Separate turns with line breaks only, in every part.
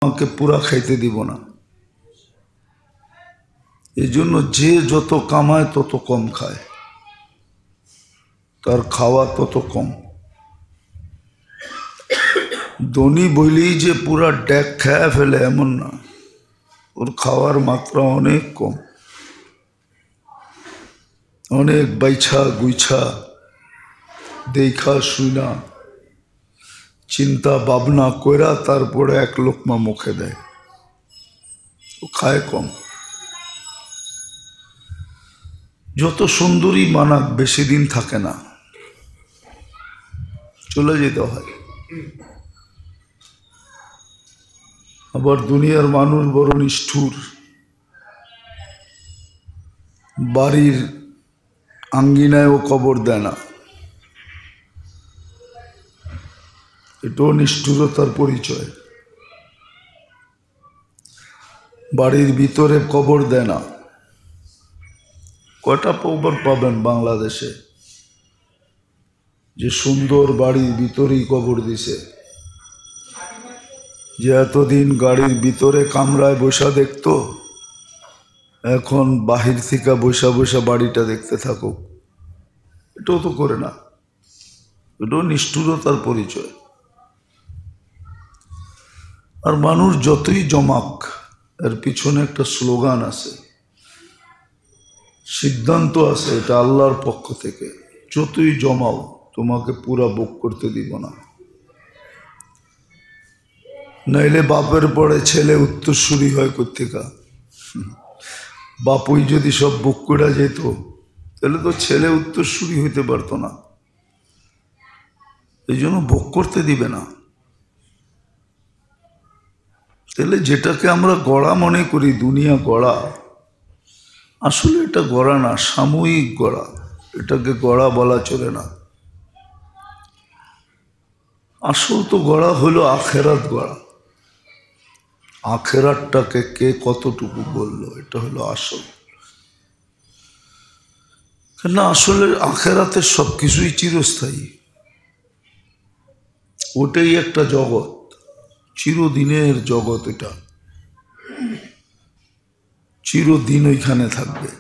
আমাকে পুরা খাইতে দিব না। এই জন্য যে যত কামায় তত কম খায়, তার খাওয়া তত কম। ধনী বলেই যে পুরা ড্যাক খায় ফেলে এমন না, ওর খাওয়ার মাত্রা অনেক কম। অনেক বাইছা গুইছা দেখা শুনা চিন্তা ভাবনা কইরা তারপরে এক লোকমা মুখে দেয়, ও খায় কম। যত সুন্দরী মানাক বেশি দিন থাকে না, চলে যেতে হয়। আবার দুনিয়ার মানুষ বড় নিষ্ঠুর, বাড়ির আঙ্গিনায়ও কবর দেয় না, এটাও নিষ্ঠুরতার পরিচয়। বাড়ির ভিতরে কবর দেয় না। কয়টা কবর পাবেন বাংলাদেশে যে সুন্দর বাড়ির ভিতরেই কবর দিছে, যে এতদিন গাড়ির ভিতরে কামরায় বসা দেখতো, এখন বাহির থেকে বসা বসা বাড়িটা দেখতে থাকুক। এটাও তো করে না, এটাও নিষ্ঠুরতার পরিচয়। আর মানুষ যতই জমাক, এর পিছনে একটা স্লোগান আছে, সিদ্ধান্ত আছে, এটা আল্লাহর পক্ষ থেকে, যতই জমাও তোমাকে পুরা বুক করতে দিব না। নাইলে বাপের পরে ছেলে উত্তরসূরি হয় কোত্থেকা। বাপুই যদি সব বুক করে যেত তাহলে তো ছেলে উত্তরসূরি হইতে পারতো না। এই জন্য ভোগ করতে দিবে না। তাহলে যেটাকে আমরা গড়া মনে করি, দুনিয়া গড়া, আসলে এটা গড়া না, সাময়িক গড়া। এটাকে গড়া বলা চলে না। আসল তো গড়া হলো আখেরাত গড়া। আখেরাতটাকে কে কতটুকু বললো, এটা হলো আসল। কেন আসলে আখেরাতের সবকিছুই চিরস্থায়ী। ওটাই একটা জগৎ, চিরদিনের জগৎ। এটা চিরদিন ওইখানে থাকবে,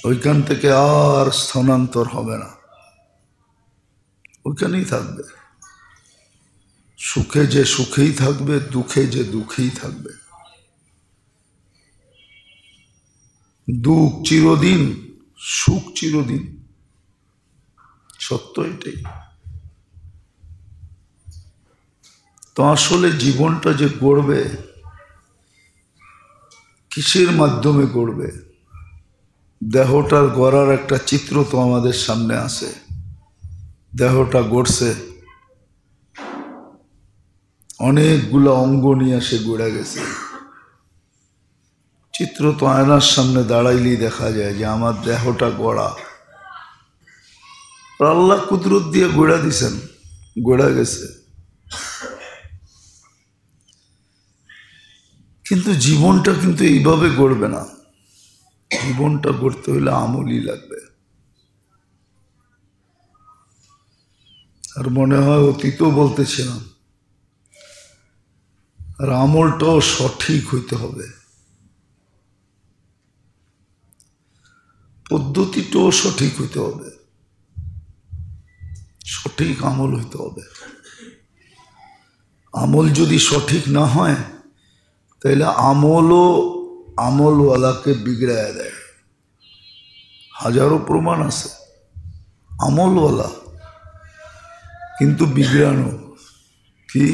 ওইখান থেকে আর স্থানান্তর হবে না, ওইখানেই থাকবে। সুখে যে সুখেই থাকবে, দুঃখে যে দুঃখেই থাকবে। দুঃখ চিরদিন, সুখ চিরদিন, সত্য এটাই। তো আসলে জীবনটা যে গড়বে, কিসের মাধ্যমে গড়বে? দেহটার গড়ার একটা চিত্র তো আমাদের সামনে আছে। দেহটা গড়ছে, অনেকগুলো অঙ্গ নিয়ে সে গড়ে গেছে। চিত্র তো আয়নার সামনে দাঁড়াইলেই দেখা যায় যে আমার দেহটা গড়া। আল্লাহ কুদরত দিয়ে গড়া দিছেন, গড়া গেছে। কিন্তু জীবনটা কিন্তু এইভাবে গড়বে না। জীবনটা গড়তে হলে আমলই লাগবে। আর মনে হয় অতীতও বলতেছিলাম, আর আমলটাও সঠিক হইতে হবে, পদ্ধতিটাও সঠিক হইতে হবে, সঠিক আমল হইতে হবে। আমল যদি সঠিক না হয় তাহলে আমলও আমলওয়ালাকে বিগড়ায় দেয়। হাজারো প্রমাণ আছে আমলওয়ালা কিন্তু বিগড়ানো। কি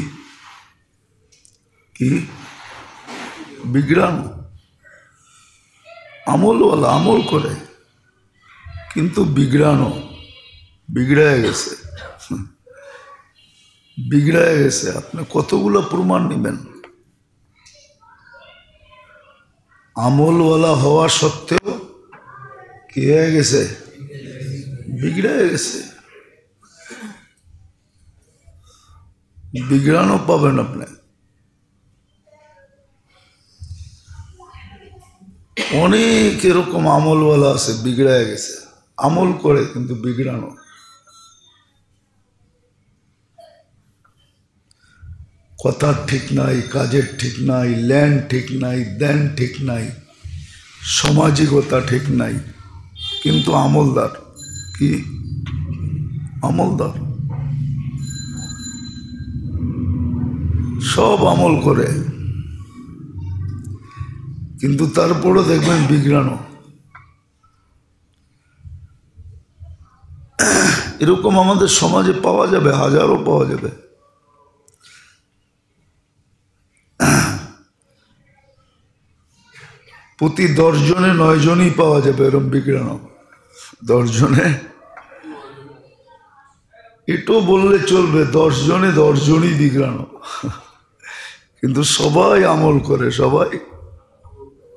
কি বিগড়ানো? আমলওয়ালা আমল করে কিন্তু বিগড়ানো, বিগড়ায় গেছে, বিগড়ায় গেছে। আপনি কতগুলো প্রমাণ নেবেন? আমলওয়ালা হওয়া সত্ত্বেও কি হয়ে গেছে? বিগড়ায় গেছে। বিগড়ানো পাবেন আপনি। অনেক এরকম আমলওয়ালা আছে বিগড়ায় গেছে, আমল করে কিন্তু বিগড়ানো। কথার ঠিক নাই, কাজের ঠিক নাই, ল্যান্ড ঠিক নাই, দেন ঠিক নাই, সামাজিকতা ঠিক নাই, কিন্তু আমলদার। কি আমলদার? সব আমল করে, কিন্তু তারপরও দেখবেন বিগড়ানো। এরকম আমাদের সমাজে পাওয়া যাবে, হাজারো পাওয়া যাবে। প্রতি 10 জনে 9 জনই পাওয়া যাবে এরকম বিগড়ানো। 10 জনে, এটাও বললে চলবে, 10 জনে 10 জনই বিগড়ানো। কিন্তু সবাই আমল করে, সবাই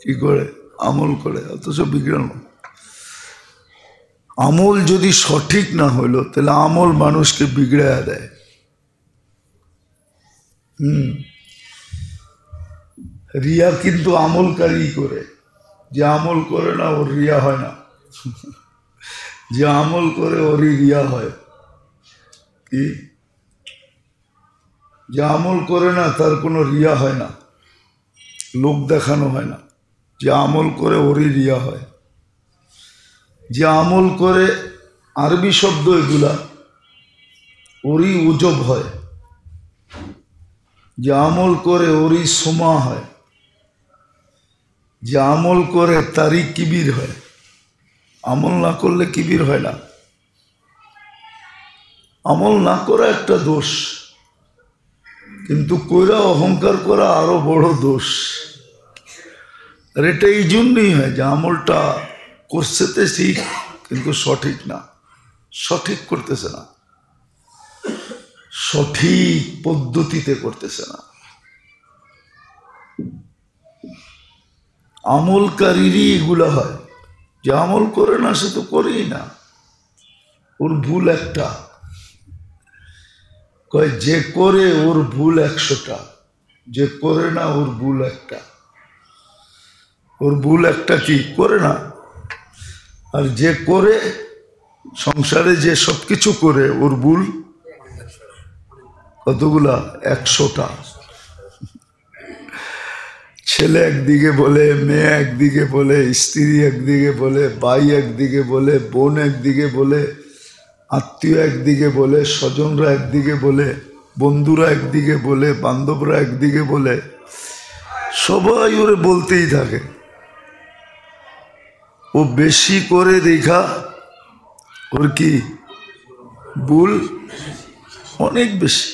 কি করে? আমল করে, অথচ বিগড়ানো। আমল যদি সঠিক না হইল তাহলে আমল মানুষকে বিগড়ায়া দেয়। রিয়া কিন্তু আমলকারী করে, যে আমল করে না ওর রিয়া হয় না, যে আমল করে ওরই রিয়া হয়। কি? যে আমল করে না তার কোনো রিয়া হয় না, লোক দেখানো হয় না। যে আমল করে ওরই রিয়া হয়। যে আমল করে, আরবি শব্দ এগুলা, ওরই উজব হয়। যে আমল করে ওরই সোমা হয়। যে আমল করে তারই কিবির হয়। আমল না করলে কিবির হয় না। আমল না করা একটা দোষ, কিন্তু কইরা অহংকার করা আরো বড় দোষ। আর এটা এই জন্যই হয় যে আমলটা করছে তো ঠিক, কিন্তু সঠিক না, সঠিক করতেছে না, সঠিক পদ্ধতিতে করতেছে না। আমলকারীরই এগুলা হয়। যে আমল করে না সে তো করেই না, ওর ভুল একটা। কয় যে করে ওর ভুল 100টা, যে করে না ওর ভুল একটা। ওর ভুল একটা কি? করে না। আর যে করে, সংসারে যে সবকিছু করে, ওর ভুল কতগুলা? 100টা। ছেলে একদিকে বলে, মেয়ে একদিকে বলে, স্ত্রী একদিকে বলে, ভাই একদিকে বলে, বোন একদিকে বলে, আত্মীয় একদিকে বলে, স্বজনরা একদিকে বলে, বন্ধুরা একদিকে বলে, বান্ধবরা একদিকে বলে, সবাই ওরে বলতেই থাকে। ও বেশি করে দেখা ওর কি ভুল অনেক বেশি।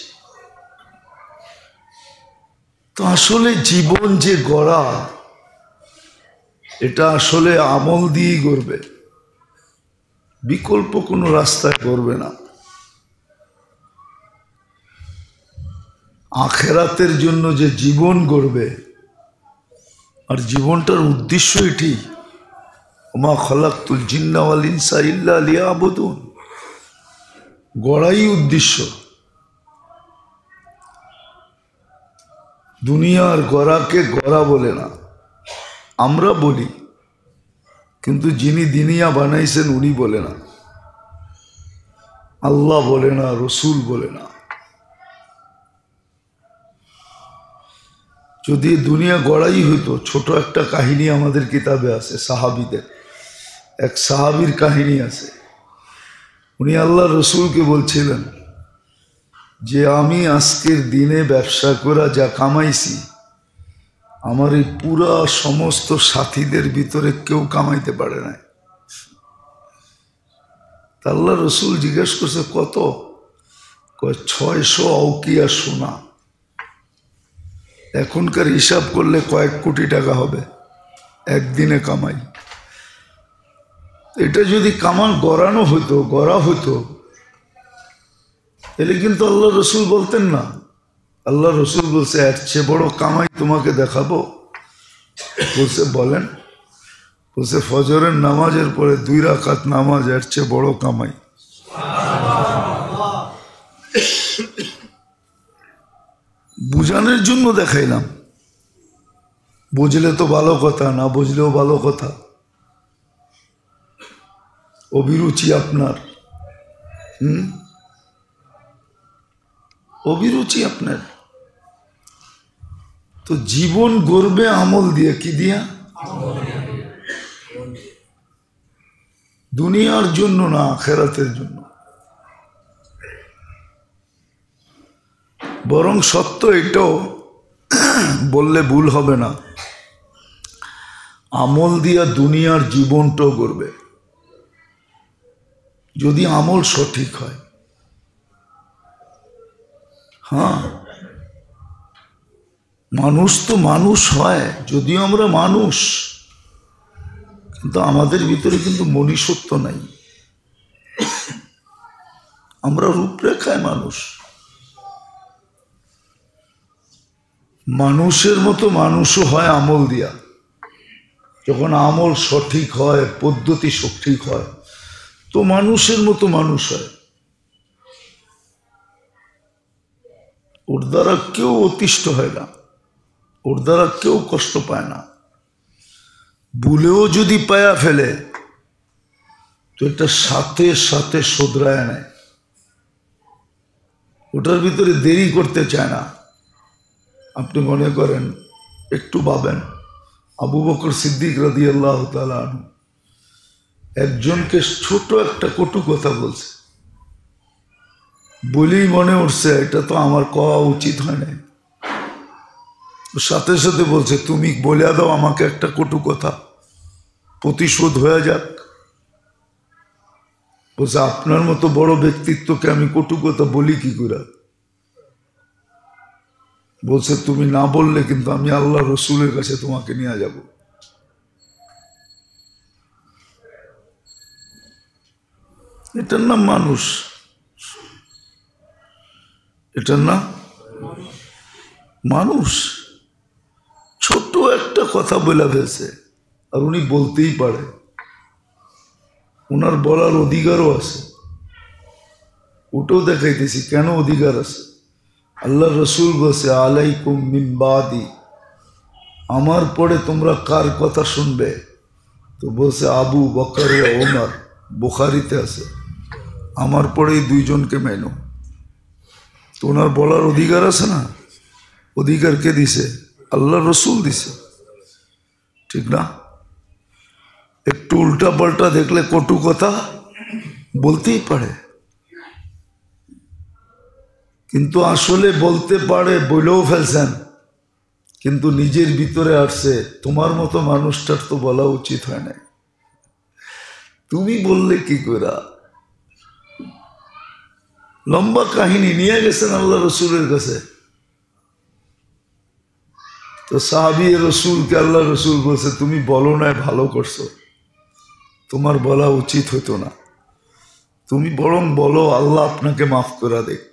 তো আসলে জীবন যে গড়া, এটা আসলে আমল দিয়েই গড়বে, বিকল্প কোনো রাস্তায় করবে না। আখেরাতের জন্য যে জীবন গড়বে, আর জীবনটার উদ্দেশ্য এটি, ওমা খালাকতুল জিন্না ওয়াল ইনসা ইল্লা লিয়াবুদুন, গড়াই উদ্দেশ্য। দুনিয়ার গড়াকে গড়া বলে না, আমরা বলি, কিন্তু যিনি দুনিয়া বানাইছেন উনি বলে না, আল্লাহ বলে না, রসুল বলে না। যদি দুনিয়া গড়াই হইতো, ছোট একটা কাহিনী আমাদের কিতাবে আছে, সাহাবীদের এক সাহাবীর কাহিনী আছে। উনি আল্লাহ রসুলকে বলছিলেন যে আমি আজকের দিনে ব্যবসা করা যা কামাইছি, আমার এই পুরা সমস্ত সাথীদের ভিতরে কেউ কামাইতে পারে না। আল্লাহ রসুল জিজ্ঞেস করছে কত? 600 আউকিয়া সোনা। এখনকার হিসাব করলে কয়েক কোটি টাকা হবে একদিনে কামাই। এটা যদি কামাল গড়ানো হতো, গড়া হতো, তাহলে কিন্তু আল্লাহ রসুল বলতেন না। আল্লাহ রসুল বলছে এর চেয়ে বড় কামাই তোমাকে দেখাবো। বলছে বলেন। বলছে ফজরের নামাজের পরে 2 রাকাত নামাজ এর চেয়ে বড় কামাই। বুঝানোর জন্য দেখাইলাম, বুঝলে তো ভালো কথা, না বুঝলেও ভালো কথা। অভিরুচি আপনার, অভিরুচি আপনার। তো জীবন গড়বে আমল দিয়ে, কি দিয়া? দুনিয়ার জন্য না, আখিরাতের জন্য। বরং সত্য এটাও বললে ভুল হবে না, আমল দিয়া দুনিয়ার জীবনটাও গড়বে, যদি আমল সঠিক হয়। হ্যাঁ, মানুষ তো মানুষ হয়, যদিও আমরা মানুষ, কিন্তু আমাদের ভিতরে কিন্তু মনুষ্যত্ব নাই। আমরা রূপরেখায় মানুষ, মানুষের মতো মানুষও হয় আমল দিয়া। যখন আমল সঠিক হয়, পদ্ধতি সঠিক হয়, তো মানুষের মতো মানুষ হয়। ওর দ্বারা কেউ অতিষ্ঠ হয় না, ওর দ্বারা কেউ কষ্ট পায় না। ভুলেও যদি পায়া ফেলে তো এটা সাথে সাথে শোধরায় নেয়, ওটার ভিতরে দেরি করতে চায় না। আপনি মনে করেন, একটু ভাবেন, আবু বকর সিদ্দিক রাদিয়াল্লাহু তাআলা আনহু একজনকে ছোট একটা কটু কথা বলছে, বলেই মনে উঠছে এটা তো আমার কওয়া উচিত হয় না, সাথে সাথে বলছে তুমি বলে দাও আমাকে একটা কটু কথা, প্রতিশোধ হয়ে যাক। বলছে আপনার মতো বড় ব্যক্তিত্বকে আমি কটু কথা বলি কি করে? বলছে তুমি না বললে কিন্তু আমি আল্লাহ রসুলের কাছে তোমাকে নিয়ে যাব। এটার নাম মানুষ, এটার নাম মানুষ। ছোট একটা কথা বলে ফেলছে, আর উনি বলতেই পারে, ওনার বলার অধিকারও আছে। ওটাও দেখাইতেছি কেন অধিকার আছে। আল্লাহ রসুল বলছে আলাইকুম মিন বাদি, আমার পরে তোমরা কার কথা শুনবে? তো বলছে আবু বকর ও ওমর, বুখারীতে আছে, আমার পরেই দুইজনকে মেনো। তো ওনার বলার অধিকার আছে না? অধিকার কে দিছে? আল্লাহ রসুল দিছে, ঠিক না? একটু উল্টা পাল্টা দেখলে কটু কথা বলতেই পারে, কিন্তু আসলে বলতে পারে, বলেও ফেলছেন, কিন্তু নিজের ভিতরে আসছে তোমার মতো মানুষটার তো বলা উচিত হয় না, তুমি বললে কি করে? লম্বা কাহিনী নিয়ে গেছেন আল্লাহ রসুলের কাছে। তো সাহাবী রসুলকে আল্লাহ রসুল বলছে তুমি বলো না, ভালো করছো, তোমার বলা উচিত হতো না, তুমি বরং বলো আল্লাহ আপনাকে মাফ করে দেখ।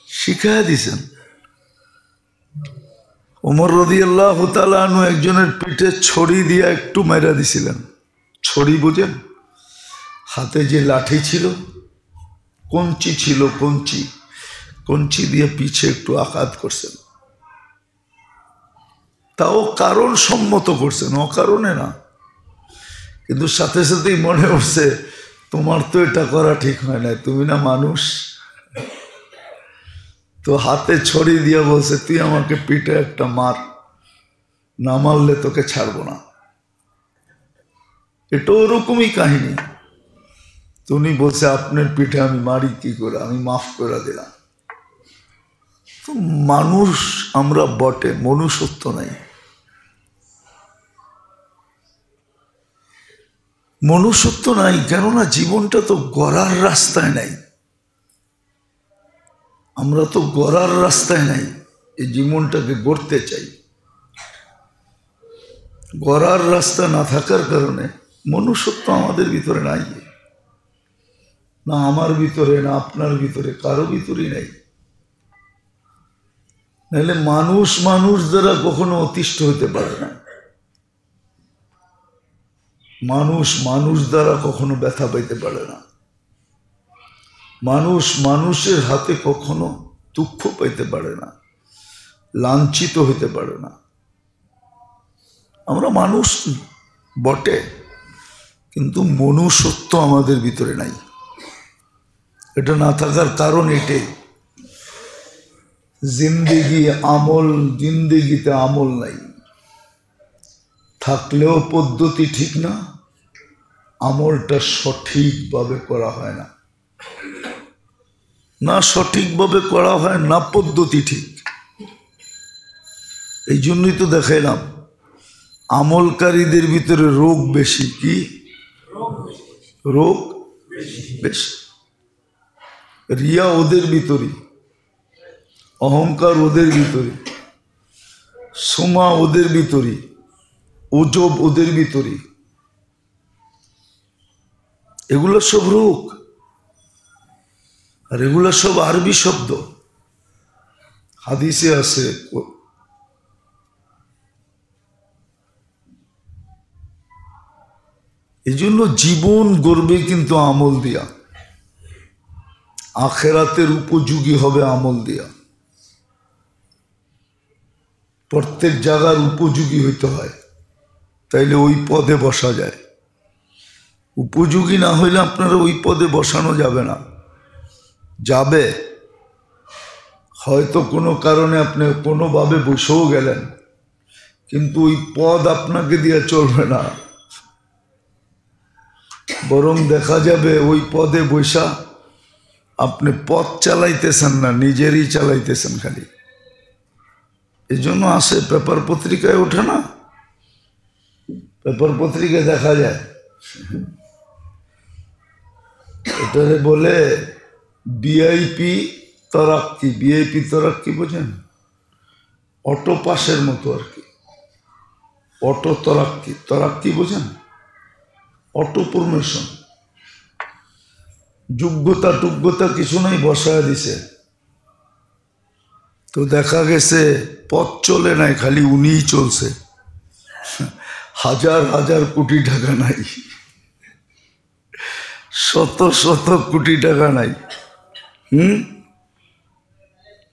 শিখায় দিছেন। ওমর রাদিয়াল্লাহু তাআলা আনহু একজনের পিঠে ছড়ি দিয়ে একটু মেরা দিছিলেন। ছড়ি বুঝেন? হাতে যে লাঠি ছিল, কঞ্চি ছিল, কঞ্চি দিয়ে পিছে একটু আঘাত করছেন, তাও কারণ সম্মত করছেন, অকারণে না। কিন্তু সাথে সাথেই মনে উঠছে তোমার তো এটা করা ঠিক হয় না, তুমি না মানুষ। তো হাতে ছড়ি দিয়ে বলছে তুই আমাকে পিঠে একটা মার, না মারলে তোকে ছাড়বো না। এটা ওরকমই কাহিনী। তো উনি বলছে আপনার পিঠে আমি মারি কি করে, আমি মাফ করে দিলাম। তো মানুষ আমরা বটে, মনুষ্যত্ব নাই। মনুষ্যত্ব নাই, কেননা জীবনটা তো গড়ার রাস্তায় নাই। আমরা তো গড়ার রাস্তায় নাই, এই জীবনটাকে গড়তে চাই। গড়ার রাস্তা না থাকার কারণে মনুষ্যত্ব আমাদের ভিতরে নাই, না আমার ভিতরে, না আপনার ভিতরে, কারো ভিতরেই নাই। নাহলে মানুষ মানুষ দ্বারা কখনো অতিষ্ঠ হতে পারে না, মানুষ মানুষ দ্বারা কখনো ব্যথা পাইতে পারে না, মানুষ মানুষের হাতে কখনো দুঃখ পাইতে পারে না, লাঞ্ছিত হইতে পারে না। আমরা মানুষ বটে, কিন্তু মনুষ্যত্ব আমাদের ভিতরে নাই। এটা না থাকার কারণ এটাই জিন্দেগিতে আমল নাই, থাকলেও পদ্ধতি ঠিক না, আমলটা সঠিকভাবে করা হয় না, না সঠিকভাবে করা হয় না পদ্ধতি ঠিক। এই জন্যই তো দেখাইলাম আমলকারীদের ভিতরে রোগ বেশি। কি রোগ বেশি? রিয়া ওদের ভিতরে, অহংকার ওদের ভিতরে, সোমা ওদের ভিতরে, ওজব ওদের ভিতরে। এগুলো সব রোগ, আর এগুলো সব আরবি শব্দ, হাদিসে আছে। এই জন্য জীবন গড়বে কিন্তু আমল দিয়া, আখেরাতের উপযোগী হবে আমল দিয়া। প্রত্যেক জায়গার উপযোগী হইতে হয়, তাইলে ওই পদে বসা যায়। উপযোগী না হইলে আপনারা ওই পদে বসানো যাবে না। যাবে হয়তো কোনো কারণে আপনি কোনোভাবে বসেও গেলেন, কিন্তু ওই পদ আপনাকে দিয়ে চলবে না, বরং দেখা যাবে ওই পদে বসা আপনি পথ চালাইতেছেন না, নিজেরই চালাইতেছেন খালি। এই জন্য আসে, পেপার পত্রিকায় ওঠে না, পেপার পত্রিকায় দেখা যায়, এটারে বলে ভিআইপি তরাক্কি। ভিআইপি তরাক্কি বোঝেন? অটো পাসের মতো আর কি, অটো তরাক্কি। তরাক্কি বোঝেন? Auto promotion. যোগ্যতা কিছু নাই, বসায় দিছে, তো দেখা গেছে পথ চলে নাই, খালি উনিই চলছে। হাজার হাজার কোটি টাকা নাই, শত শত কোটি টাকা নাই।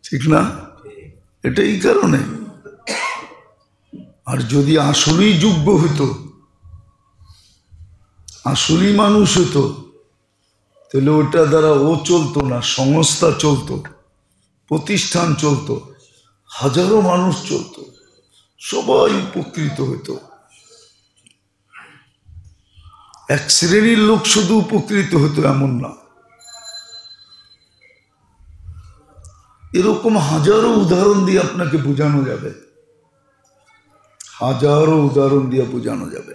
ঠিক না? এটা এই কারণে। আর যদি আসলেই যোগ্য হইতো, আসলেই মানুষ হইতো, তাহলে ওটা দ্বারা ও চলতো না, সংস্থা চলতো, প্রতিষ্ঠান চলতো, হাজারো মানুষ চলতো, সবাই উপকৃত হইতো। এক শ্রেণীর লোক শুধু উপকৃত হতো এমন না, এরকম হাজারো উদাহরণ দিয়ে আপনাকে বোঝানো যাবে, হাজারো উদাহরণ দিয়ে বোঝানো যাবে।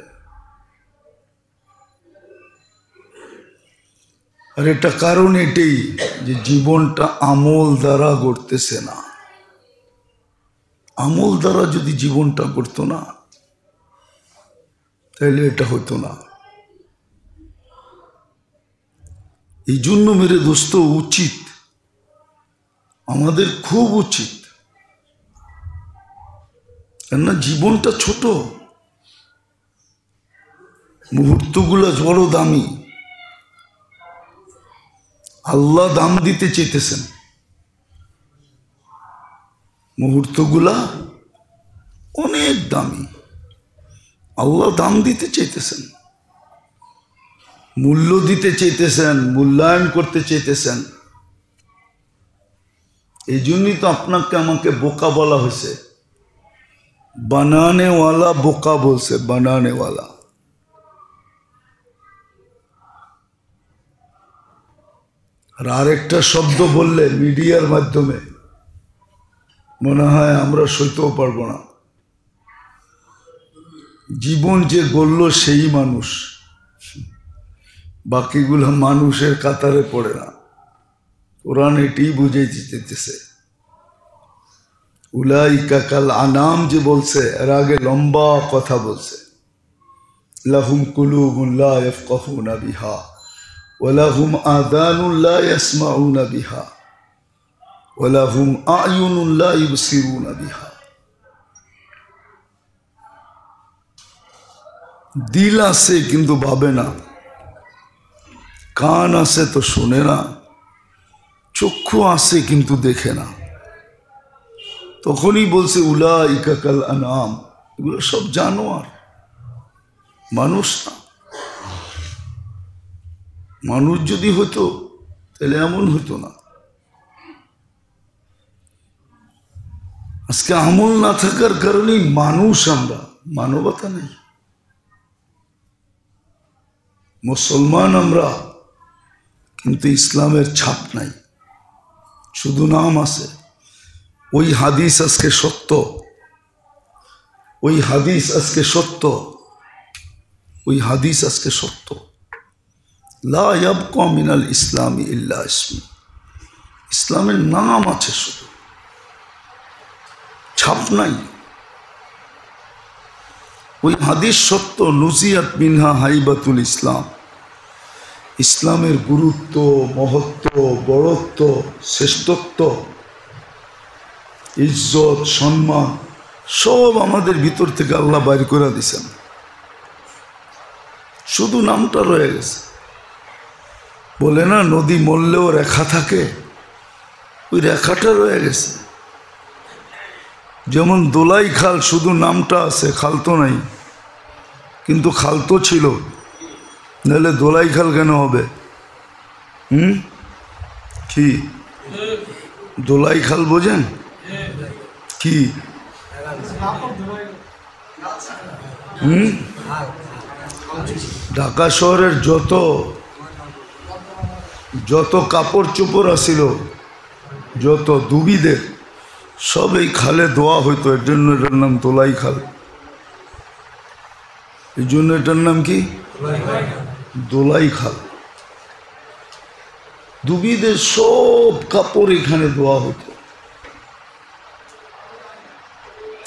আর এটা কারণ এটাই যে জীবনটা আমল দ্বারা গড়তেছে না। আমল দ্বারা যদি জীবনটা গড়তো না, তাহলে এটা হতো না। এই জন্য মেরে দোস্ত, উচিত, আমাদের খুব উচিত, কেননা জীবনটা ছোট, মুহূর্তগুলো বড় দামি। আল্লাহ দাম দিতে চেয়েছেন, মুহূর্তগুলা অনেক দামি, আল্লাহ দাম দিতে চাইতেছেন, মূল্য দিতে চাইতেছেন, মূল্যায়ন করতে চাইতেছেন। এই জন্যই তো আপনাকে আমাকে বোকা বলা হয়েছে, বানানেওয়ালা বোকা বলছে, বানানেওয়ালা। আর আরেকটা শব্দ বললে মিডিয়ার মাধ্যমে মনে হয় আমরা সইতেও পারবো না। জীবন যে গড়ল সেই মানুষ, বাকিগুলো মানুষের কাতারে পড়ে না। কোরআন এটি বুঝাইতে চেয়েছে, উলাইকা কাল আনাম যে বলছে, এর আগে লম্বা কথা বলছে, লাহুম কুলুবুন লা ইয়াফকাহুনা বিহা ওয়া লাহুম আযানুন লা ইয়াসমাউনা বিহা ওয়া লাহুম আ'য়ুনুন লা ইবসিরুনা বিহা। দিল আছে কিন্তু ভাবে না, কান আছে তো শোনে না, চক্ষু আছে কিন্তু দেখে না। তখনই বলছে উলাইকা কাল আনাম, এগুলো সব জানোয়ার, মানুষ না। মানুষ যদি হতো তাহলে এমন হতো না। আজকে আমল না থাকার কারণেই মানুষ, আমরা মানবতা নেই। মুসলমান আমরা, কিন্তু ইসলামের ছাপ নাই, শুধু নাম আছে। ওই হাদিস আজকে সত্য, ওই হাদিস আজকে সত্য, ওই হাদিস আজকে সত্য। লা ইয়াবকা মিনাল ইসলামি ইল্লা ইসমি, ইসলামের নাম আছে শুধু, ছাপ নাই। ওই হাদিস সত্য। নুজিয়াত মিনহা হাইবাতুল ইসলাম, ইসলামের গুরুত্ব, মহত্ব, বড়ত্ব, শ্রেষ্ঠত্ব, ইজ্জত, সম্মান সব আমাদের ভিতর থেকে আল্লাহ বাইর করে দিয়েছেন, শুধু নামটা রয়ে গেছে। বলে না নদী মরলেও রেখা থাকে, ওই রেখাটা রয়ে গেছে। যেমন দোলাই খাল, শুধু নামটা আছে, খাল তো নাই, কিন্তু খাল তো ছিল, নাহলে দোলাই খাল কেন হবে? কি দোলাই খাল বোঝেন কি? ঢাকা শহরের যত কাপড় চোপড় আসিল, যত দুবিদের, সব এই খালে ধোয়া হইতো। এর জন্য এটার নাম দোলাই খাল। এই জন্য এটার নাম কি? দোলাই খাল। দুবিদের সব কাপড় এখানে ধোয়া হতো।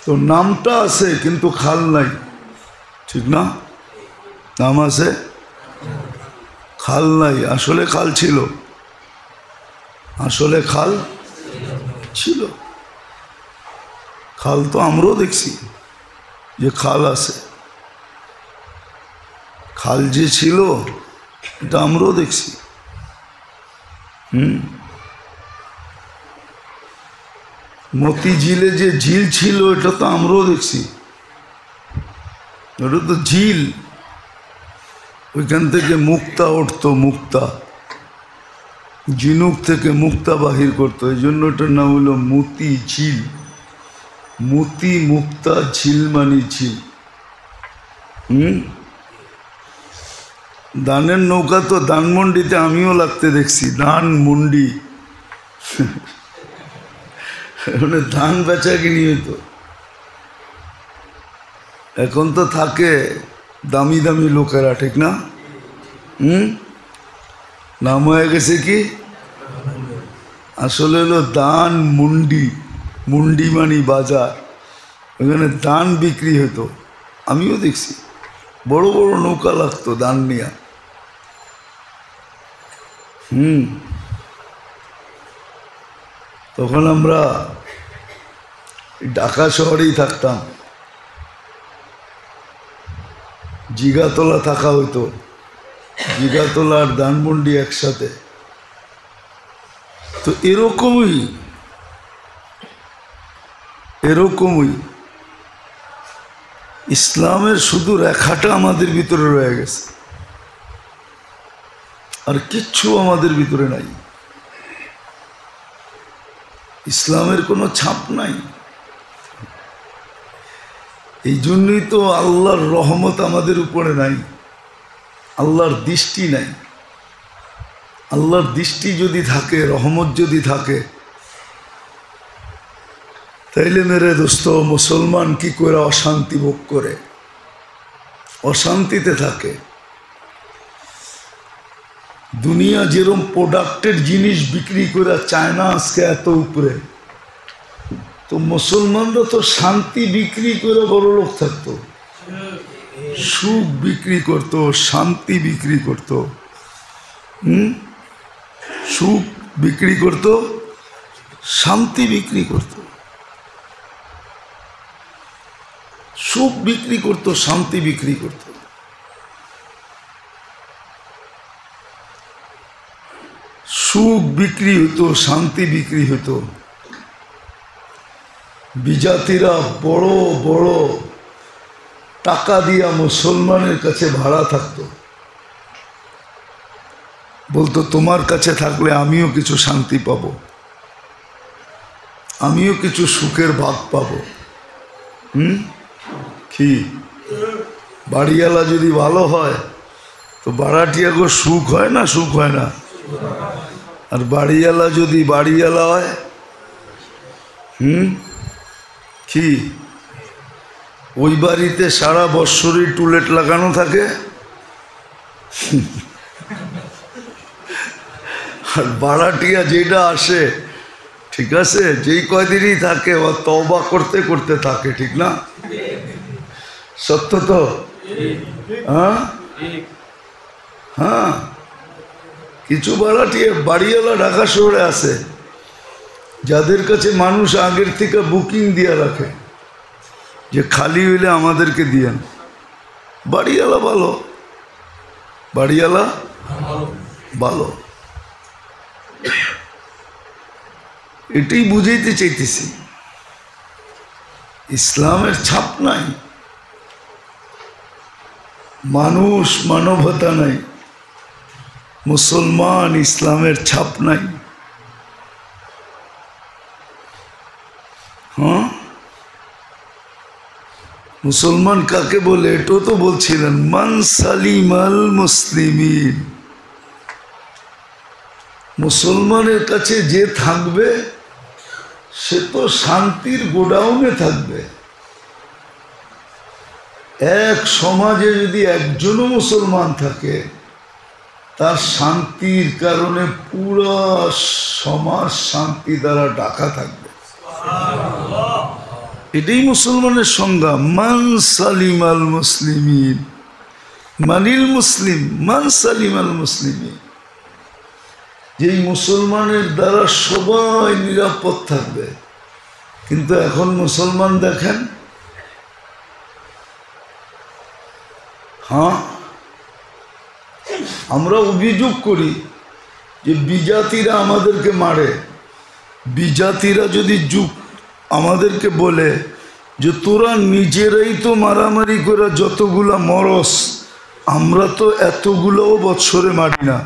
তো নামটা আছে কিন্তু খাল নাই, ঠিক না? নাম আছে, খাল নাই। আসলে খাল ছিল, আসলে খাল ছিল। খাল তো আমরাও দেখছি যে খাল আছে, খাল যে ছিল এটা আমরাও দেখছি। মতিঝিলে যে ঝিল ছিল এটা তো আমরাও দেখছি, ওটা তো ঝিল। ওইখান থেকে মুক্তা উঠতো, মুক্তা ঝিনুক থেকে মুক্তা বাহির করতো, এই জন্য ওটার নাম হলো মতি ঝিল। মতি মুক্তা ঝিল মানে ঝিল। দানের নৌকা তো ধানমন্ডিতে আমিও লাগতে দেখছি, ধানমন্ডি, ধান বেচা কিনি হতো। এখন তো থাকে দামি দামি লোকেরা, ঠিক না? নাম হয়ে গেছে কি? আসলে হলো দান মুন্ডি, মুন্ডি মানি বাজার। ওখানে ধান বিক্রি হতো, আমিও দেখছি। বড় বড় নৌকা লাগতো ধান নিয়ে। তখন আমরা ঢাকা শহরেই থাকতাম, জিগাতলা থাকা হইতো, জিগাতলা আর ধানমন্ডি একসাথে। তো এরকমই ইসলামের শুধু রেখাটা আমাদের ভিতরে রয়ে গেছে, আর কিচ্ছু আমাদের ভিতরে নাই। ইসলামের কোনো ছাপ নাই। এই জন্যই তো আল্লাহর রহমত আমাদের উপরে নাই, আল্লাহর দৃষ্টি নাই। আল্লাহর দৃষ্টি যদি থাকে, রহমত যদি থাকে, তাইলে মেরে দোস্ত মুসলমান কি করে অশান্তি ভোগ করে, অশান্তিতে থাকে। দুনিয়া যেরকম প্রোডাক্টের জিনিস বিক্রি করে চায় না আজকে এত উপরে, তো মুসলমানরা তো শান্তি বিক্রি করে বড় লোক থাকতো, সুখ বিক্রি করত, শান্তি বিক্রি করত। সুখ বিক্রি করত, শান্তি বিক্রি করত, সুখ বিক্রি করত, শান্তি বিক্রি করত। সুখ বিক্রি হতো, শান্তি বিক্রি হতো। বিজাতিরা বড় বড় টাকা দিয়া মুসলমানের কাছে ভাড়া থাকতো, বলতো তোমার কাছে থাকলে আমিও কিছু শান্তি পাবো। আমিও কিছু সুখের ভাগ পাবো। কি বাড়িওয়ালা যদি ভালো হয় তো বাড়াটিয়াগো সুখ হয় না, সুখ হয় না? আর বাড়িওয়ালা যদি বাড়িওয়ালা হয়, কি ওই বাড়িতে সারা বৎসরই টুলেট লাগানো থাকে, আর ভাড়াটিয়া যেটা আসে, ঠিক আছে, যেই কয়দিনই থাকে ও তওবা করতে করতে থাকে, ঠিক না? সত্য তো? হ্যাঁ হ্যাঁ, কিছু ভাড়াটিয়া বাড়িওয়ালা ঢাকা শহরে আছে যাদের কাছে মানুষ আগের থেকে বুকিং দিয়ে রাখে যে খালি হইলে আমাদেরকে দিয়েন। বাড়িওয়ালা ভালো, বাড়িওয়ালা ভালো, এটাই বুঝাইতে চাইতেছি। ইসলামের ছাপ নাই, মানুষ মানবতা নাই, মুসলমান ইসলামের ছাপ নাই। হ্যাঁ, মুসলমান কাকে বলে এটাও তো বলছিলেন, মান সালিমাল মুসলিমিন। মুসলমানের কাছে যে থাকবে সে তো শান্তির গোডাউনে থাকবে। এক সমাজে যদি একজনও মুসলমান থাকে তার শান্তির কারণে পুরো সমাজ শান্তি দ্বারা ঢাকা থাকবে। এটাই মুসলমানের সংজ্ঞা, মান সালিমাল মুসলিমিন। মানিল মুসলিম মান সালিমাল মুসলিমিন, যেই মুসলমানের দ্বারা সবাই নিরাপদ থাকবে। কিন্তু এখন মুসলমান দেখেন, হ্যাঁ, আমরা অভিযোগ করি যে বিজাতিরা আমাদেরকে মারে। বিজাতিরা যদি আমাদেরকে বলে যে তোরা নিজেরাই তো মারামারি করে যতগুলা মরস, আমরা তো এতগুলোও বৎসরে মারি না,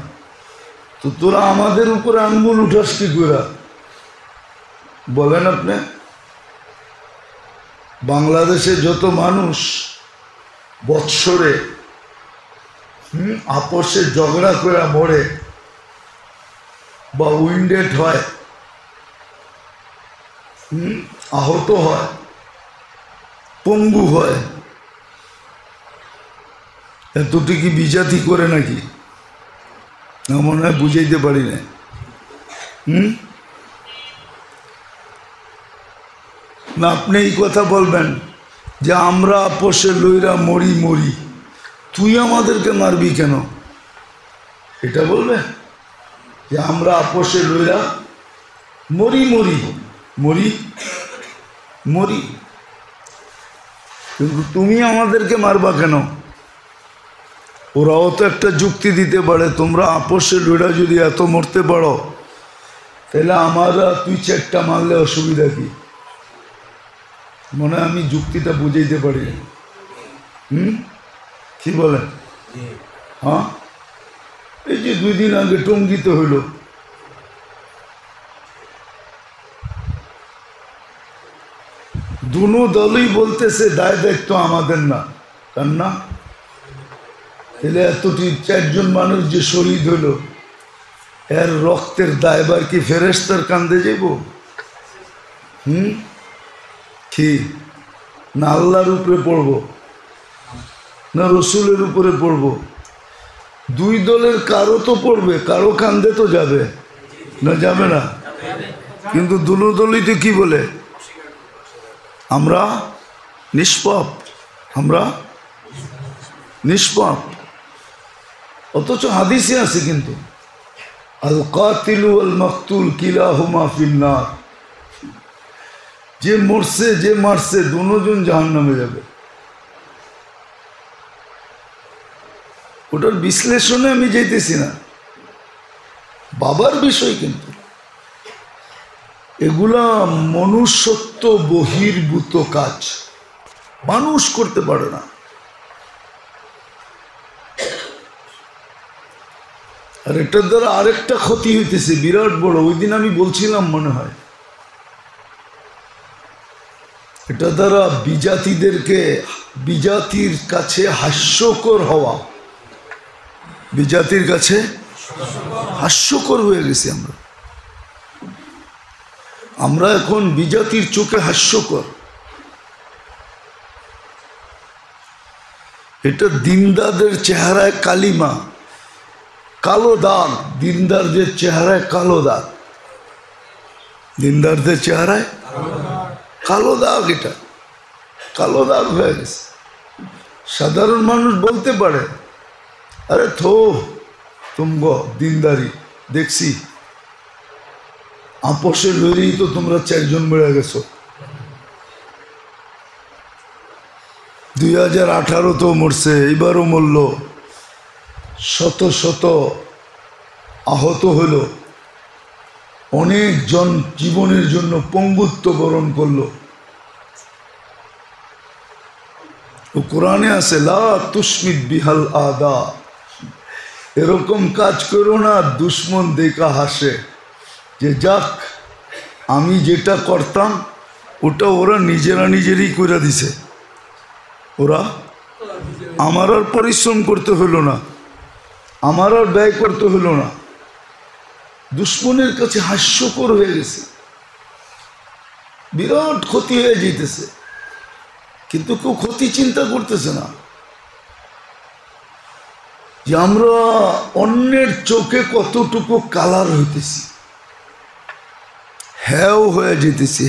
তো তোরা আমাদের উপরে আঙ্গুল উঠাস কি করে? বলেন আপনি। বাংলাদেশে যত মানুষ বৎসরে আপসে ঝগড়া করে মরে বা উইন্ডেড হয়, আহত হয়, পঙ্গু হয়, এতটি কি বিজাতি করে নাকি? না, মনে হয় বুঝাইতে পারি না। না, আপনি এই কথা বলবেন যে আমরা আপোষে লইরা মরি মরি, তুই আমাদেরকে মারবি কেন? এটা বলবে যে আমরা আপোষে লইরা মরি মরি মরি মরি, কিন্তু তুমি আমাদেরকে মারবা কেন? ওরাও তো একটা যুক্তি দিতে পারে, তোমরা আপোষে লইরা যদি এত মরতে পারো তাহলে আমরা তুই চারটা মারলে অসুবিধা কি? মনে হয় আমি যুক্তিটা বুঝাইতে পারি। কি বলেন? হ্যাঁ, এই যে 2 দিন আগে টঙ্গিতে হইল, দুনো দলই বলতেছে দায় দায়িত্ব আমাদের না, তার না? তাহলে এতটি 4 জন মানুষ যে শহীদ হইল, এর রক্তের দায়বার কি ফেরেশতার কান্দে যাব? কি না আল্লাহর উপরে পড়ব না রসুলের উপরে পড়ব? 2 দলের কারো তো পড়বে, কারো কান্দে তো যাবে না, যাবে না? কিন্তু দুনো দলই তো কি বলে, আমরা নিষ্পাপ, আমরা নিষ্পাপ। অথচ হাদিসে আছে কিন্তু আল কাতিলু আল মাকতুল কিলাহুমা ফিন্নার, যে মরছে যে মারছে দুজন জাহান্নামে যাবে। ওটার বিশ্লেষণে আমি যাইতেছি না, বাবার বিষয়, কিন্তু এগুলা মনুষ্যত্ব বহির্ভূত কাজ, মানুষ করতে পারে না। আর এটার দ্বারা আরেকটা ক্ষতি হইতেছে বিরাট বড়। ওই দিন আমি বলছিলাম মনে হয় এটা দ্বারা বিজাতির কাছে হাস্যকর হওয়া, বিজাতির কাছে হাস্যকর হয়ে গেছি আমরা এখন বিজাতির চোখে হাস্যকর। এটা দিনদারদের চেহারায় কালিমা, কালো দাগ, দিনদারদের চেহারায় কালো দাগ, দিনদারদের চেহারায় কালো দাগ, এটা কালো দাগ হয়ে গেছে। সাধারণ মানুষ বলতে পারে আরে থো তুমগো দিনদারি দেখছি, আপোষে লড়েই তো তোমরা 4 জন বেড়ে গেছো, 2018 তো মরছে, এবারও মরল, শত শত আহত হলো, অনেক জন জীবনের জন্য পঙ্গুত্ব বরণ করলো। ও কোরআনে আছে লা তুশমিত বিহাল আদা, এরকম কাজ করো না দুশ্মন দেখা হাসে, যে যাক আমি যেটা করতাম ওটা ওরা নিজেরই করে দিছে, ওরা আমার আর পরিশ্রম করতে হলো না, আমার আর ব্যয় করতে হলো না, দুশ্মনের কাছে হাস্যকর হয়ে গেছে, বিরাট ক্ষতি হয়ে যেতেছে, কিন্তু কেউ ক্ষতি চিন্তা করতেছে না যে আমরা অন্যের চোখে কতটুকু কালার হইতেছি, হ্যাও হয়ে যেতেছি,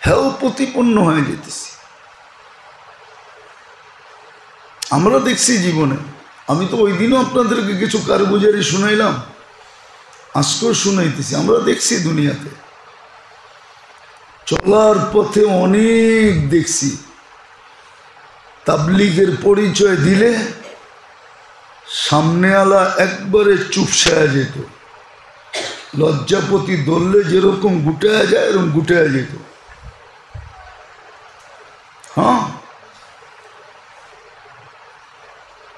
হ্যাও প্রতিপন্ন হয়ে যেতেছি। আমরা দেখছি জীবনে, আমি তো ওই দিনও আপনাদেরকে কিছু কারগুজারি শুনাইলাম, আজকেও শুনাইতেছি, আমরা দেখছি দুনিয়াতে চলার পথে অনেক দেখছি, তাবলীগের পরিচয় দিলে সামনেওয়ালা একবারে চুপসায়া যেত, লজ্জাপতি ধরলে যেরকম গুটায়া যায় এরকম গুটায়া যেত। হ্যাঁ,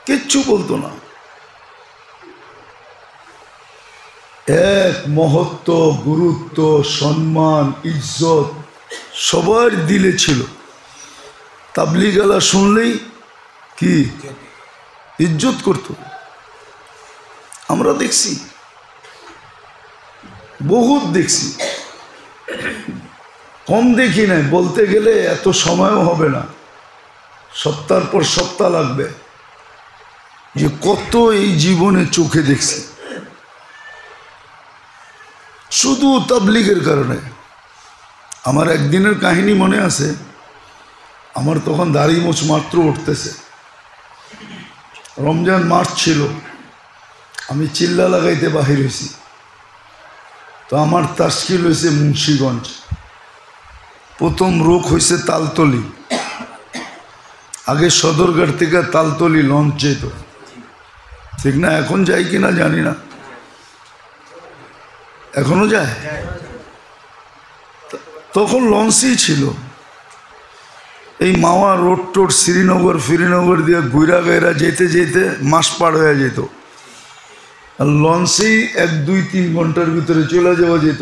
কিচ্ছু বলতো না, এক মহত্ব, গুরুত্ব, সম্মান, ইজ্জত সবার দিলে ছিল। তাবলীগওয়ালা শুনলেই কি ইজ্জত করত, আমরা দেখছি, বহুত দেখছি, কম দেখি নাই, বলতে গেলে এত সময়ও হবে না, সপ্তাহের পর সপ্তাহ লাগবে, যে কত এই জীবনে চোখে দেখছি শুধু তাবলীগের কারণে। আমার একদিনের কাহিনী মনে আছে, আমার তখন দাড়ি মোছ মাত্র উঠতেছে, রমজান মাস ছিল, আমি চিল্লা লাগাইতে বাহির হয়েছি, তো আমার তাশকিল হয়েছে মুন্সিগঞ্জ, প্রথম রোগ হয়েছে তালতলি, আগে সদরঘাট থেকে তালতলি লঞ্চ যেত, ঠিক না? এখন যাই কিনা জানি না, এখনো যায়, তখন লঞ্চই ছিল, এই মাওয়া রোড টোড শ্রীনগর দিয়ে গুইরা গাইরা যেতে যেতে মাস পার হয়ে যেত, আর লঞ্চেই 1-2-3 ঘন্টার ভিতরে চলে যাওয়া যেত।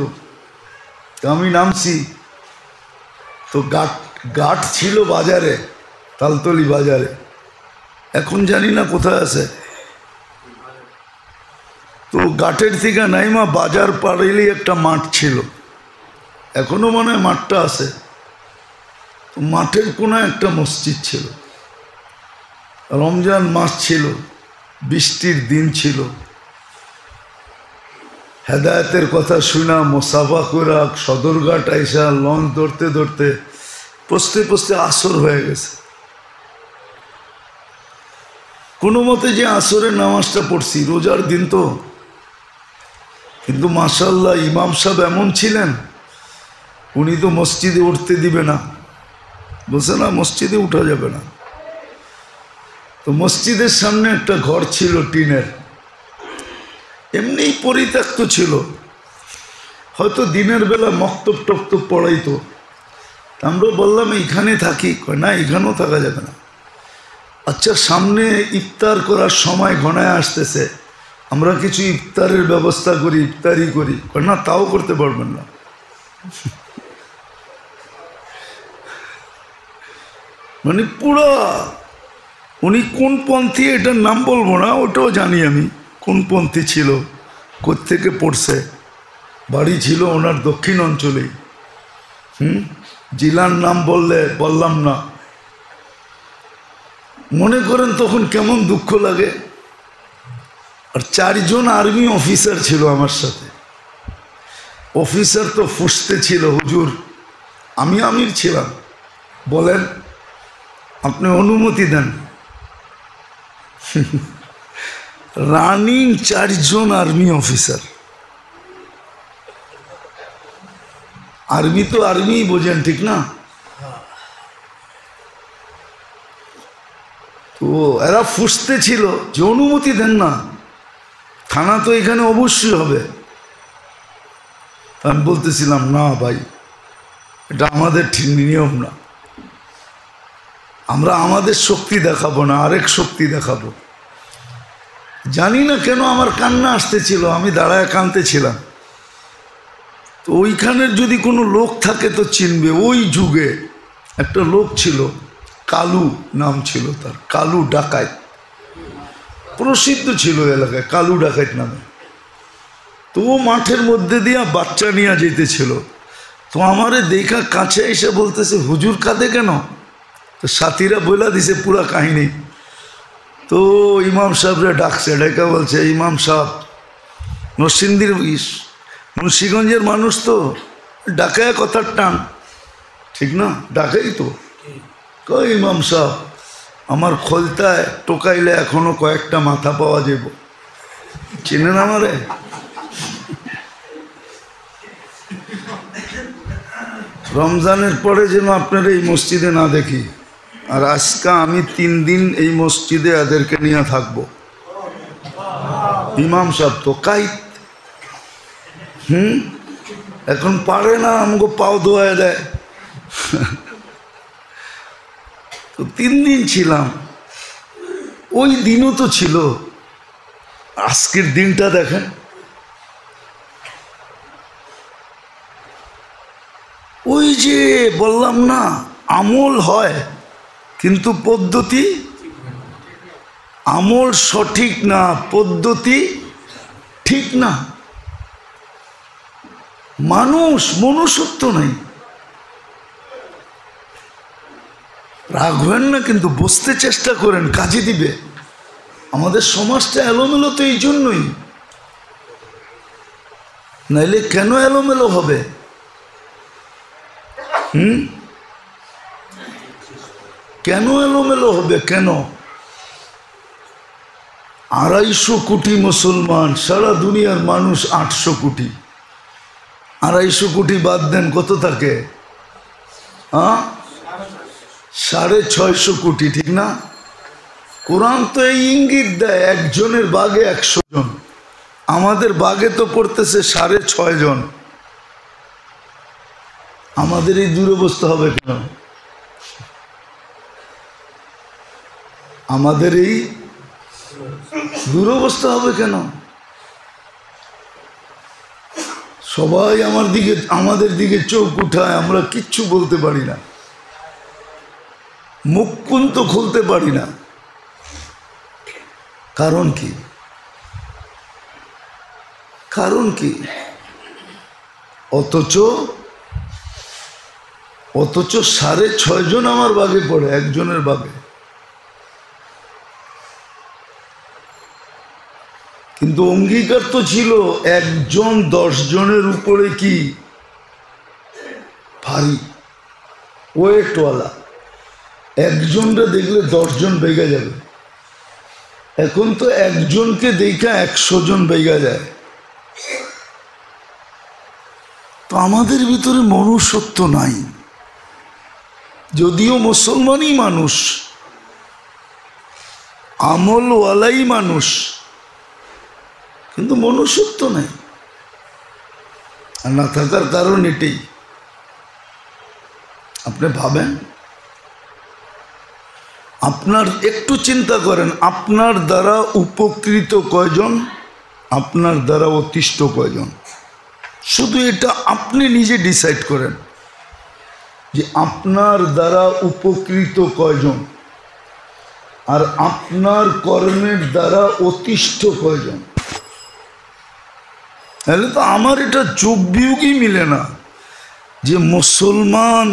তো আমি নামছি, তো ঘাট ছিল বাজারে, তালতলি বাজারে, এখন জানি না কোথায় আছে, তো ঘাটের থেকে নাইমা বাজার পাড়েলেই একটা মাঠ ছিল, এখনো মনে হয় মাঠটা আছে, তো মাঠের কোনায় একটা মসজিদ ছিল, রমজান মাস ছিল, বৃষ্টির দিন ছিল, হেদায়েতের কথা শুনা মোসাফা করা সদরঘাট আইসা লঞ্চ ধরতে ধরতে পস্তে পস্তে আসর হয়ে গেছে। কোনো মতে যে আসরের নামাজটা পড়ছি, রোজার দিন তো, কিন্তু মাশাআল্লাহ ইমাম সাহেব এমন ছিলেন, উনি তো মসজিদে উঠতে দিবে না, বলছে না মসজিদে উঠা যাবে না। তো মসজিদের সামনে একটা ঘর ছিল টিনের, এমনিই পরিত্যক্ত ছিল, হয়তো দিনের বেলা মক্তব টক্তব পড়াইতো, আমরা বললাম এইখানে থাকি, না এখানেও থাকা যাবে না। আচ্ছা সামনে ইফতার করার সময় ঘনায় আসতেছে, আমরা কিছু ইফতারের ব্যবস্থা করি, ইফতারি করি, না তাও করতে পারবেন না। মানে পুরা উনি কোন পন্থী এটার নাম বলবো না, ওটাও জানি আমি কোন পন্থী ছিল, কোত্থেকে পড়ছে, বাড়ি ছিল ওনার দক্ষিণ অঞ্চলেই। জেলার নাম বললাম না। মনে করেন তখন কেমন দুঃখ লাগে। আর 4 জন আর্মি অফিসার ছিল আমার সাথে। অফিসার তো ফুসতে ছিল, হুজুর আমি আমির ছিলাম, বলেন আপনি অনুমতি দেন। রানিং 4 জন আর্মি অফিসার। আর্মি তো আর্মি বোঝেন, ঠিক না? তো এরা ফুসতে ছিল যে অনুমতি দেন না, থানা তো এখানে অবশ্যই হবে। আমি বলতেছিলাম না ভাই, এটা আমাদের ঠিক নিয়ম না, আমরা আমাদের শক্তি দেখাবো না, আরেক শক্তি দেখাবো। জানি না কেন আমার কান্না আসতেছিল, আমি দাঁড়ায় কাঁদতেছিলাম। তো ওইখানের যদি কোনো লোক থাকে তো চিনবে, ওই যুগে একটা লোক ছিল, কালু নাম ছিল তার, কালু ডাকাইত, প্রসিদ্ধ ছিল এলাকায় কালু ডাকাইত নামে। তো ও মাঠের মধ্যে দিয়া বাচ্চা নিয়ে যেতেছিল। তো আমারে দেখা কাছে এসে বলতেছে, হুজুর কাঁদে কেন? তো সাথীরা বইলা দিছে পুরা কাহিনী। তো ইমাম সাহেবরা ডাকছে, ডেকে বলছে, ইমাম সাহেব নরসিংদীর মুন্সিগঞ্জের মানুষ তো, ডাকায় কথার টান, ঠিক না? ডাকাই তো। কই ইমাম সাহেব, আমার খোলতায় টোকাইলে এখনো কয়েকটা মাথা পাওয়া যাব, চেনেন আমারে? রমজানের পরে যেন আপনারা এই মসজিদে না দেখি। আর আজকে আমি 3 দিন এই মসজিদে এদেরকে নিয়ে থাকবো। ইমাম সাহেব তো কাইত, এখন পারে না, আমাকে পাও ধোয়া দেয়। তো 3 দিন ছিলাম। ওই দিনও তো ছিল, আজকের দিনটা দেখেন। ওই যে বললাম না, আমল হয় কিন্তু পদ্ধতি, আমল সঠিক না, পদ্ধতি ঠিক না। মনুষ্যত্ব নেই। রাখবেন না, কিন্তু বুঝতে চেষ্টা করেন, কাজে দিবে। আমাদের সমাজটা এলোমেলো তো এই জন্যই, নাইলে কেন এলোমেলো হবে? কেন এলোমেলো হবে? কেন? 250 কোটি মুসলমান, সারা দুনিয়ার মানুষ 800 কোটি। 250 কোটি বাদ দেন, কত থাকে? 650 কোটি, ঠিক না? কোরআন তো এই ইঙ্গিত দেয়, একজনের বাগে 100 জন। আমাদের বাগে তো পড়তেছে 6.5 জন। আমাদের এই দুরবস্থা হবে কেন? আমাদের এই দুরবস্থা হবে কেন? সবাই আমাদের দিকে চোখ উঠায়, আমরা কিচ্ছু বলতে পারি না, মুখ তো খুলতে পারি না। কারণ কি? কারণ কি? অথচ 6.5 জন আমার বাগে পড়ে, একজনের বাগে। কিন্তু অঙ্গীকার তো ছিল, একজন 10 জনের উপরে কি ভারী, ওয়েটওয়ালা। একজনটা দেখলে 10 জন বেগা যাবে। এখন তো একজনকে দেখা 100 জন বেগা যায়। তো আমাদের ভিতরে মনুষ্যত্ব নাই। যদিও মুসলমানই মানুষ, আমলওয়ালাই মানুষ, কিন্তু মনুষ্যত্ব নাই। আর না থাকার কারণ এটাই। আপনি ভাবেন, আপনার একটু চিন্তা করেন, আপনার দ্বারা উপকৃত কয়জন, আপনার দ্বারা অতিষ্ঠ কয়জন? শুধু এটা আপনি নিজে ডিসাইড করেন। যে আপনার দ্বারা উপকৃত কয়জন আর আপনার কর্মের দ্বারা অতিষ্ঠ কয়জন। তাহলে তো আমার এটা যোগ বিয়োগই মিলে না যে মুসলমান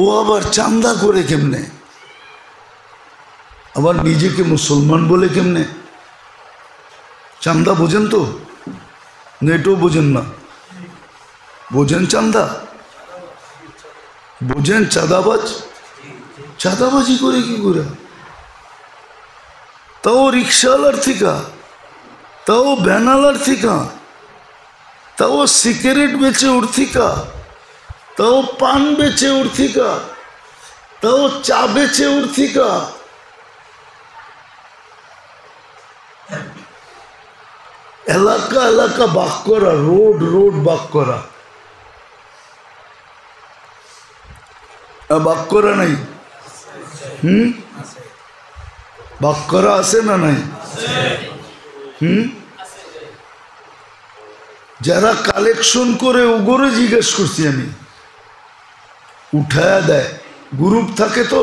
ও আবার চাঁদা করে কেমনে, আবার নিজেকে মুসলমান বলে কেমনে। চাঁদা বোঝেন তো? নেটও বোঝেন না? বোঝেন চাঁদা? বোঝেন চাঁদাবাজ? চাঁদাবাজি করে কি করে? তাও রিক্সাওয়ালার থেকে, তাও ব্যানালার থেকে, তাও সিগারেট বেচে ওর থেকে, তাও পান বেচে ওর থেকে, তাও চা বেচে ওর থেকে। এলাকা এলাকা বাক করা, রোড রোড বাক করা, বাক করা নাই? বাক করা আছে না নাই? যারা কালেকশন করে ওগরে জিজ্ঞেস করছি আমি, উঠায়া দেয়। গ্রুপ থাকে তো,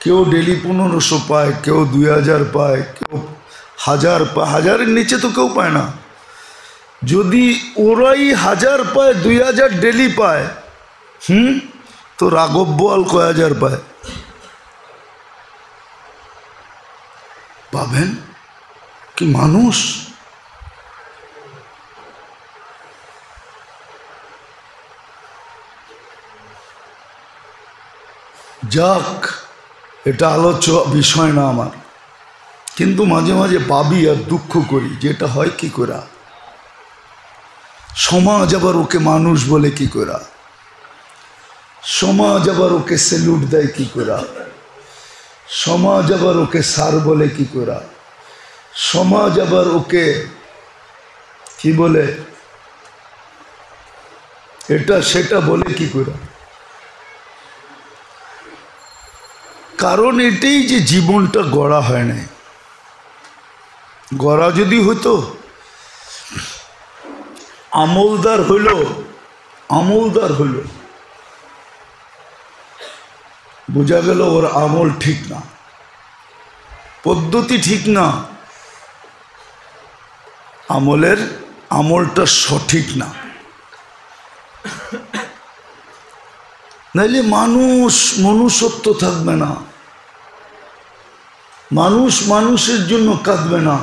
কেউ ডেলি 1500 পায়, কেউ 2000 পায়, কেউ 1000 পায়। 1000-এর নিচে তো কেউ পায় না। যদি ওরাই 1000 পায়, 2000 ডেলি পায়, তো রাঘব বোয়াল কয় 1000 পায়? পাবেন কি মানুষ? যাক, এটা আলোচ্য বিষয় না আমার, কিন্তু মাঝে মাঝে ভাবি আর দুঃখ করি যেটা হয় কি করে। সমাজ আবার ওকে মানুষ বলে কি করে, সমাজ আবার ওকে স্যালুট দেয় কি করে, সমাজ আবার ওকে স্যার বলে কি করে, সমাজ আবার ওকে কি বলে, এটা সেটা বলে কি করে। কারণ এটাই যে জীবনটা গড়া হয় না। গড়া যদি হতো, আমলদার হইল, আমলদার হইল, বোঝা গেল ওর আমল ঠিক না, পদ্ধতি ঠিক না, আমলটা সঠিক না। নাইলে মানুষ মনুষ্যত্ব থাকবে না, মানুষ মানুষের জন্য কাঁদবে না,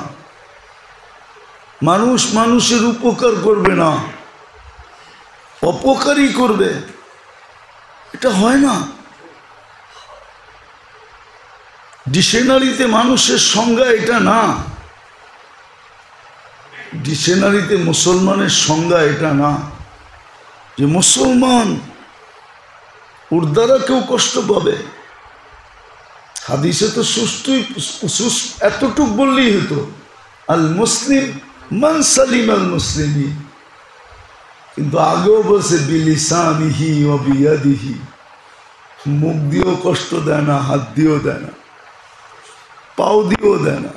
মানুষ মানুষের উপকার করবে না, অপকারই করবে। এটা হয় না। ডিকশনারিতে মানুষের সংজ্ঞা এটা না, ডিকশনারিতে মুসলমানের সংজ্ঞা এটা না যে মুসলমান ওর দ্বারা কেউ কষ্ট পাবে। হাদিসে তো এতটুক বললেই হতো, আল মুসলিম মান সালিম আল মুসলিমিন, কিন্তু আগেও বলছে বিলিসানিহি ওয়া বিয়াদিহি, মুখ দিয়েও কষ্ট দেয় না, হাত দিয়েও দেয় না, পাও দিয়েও দেয় না,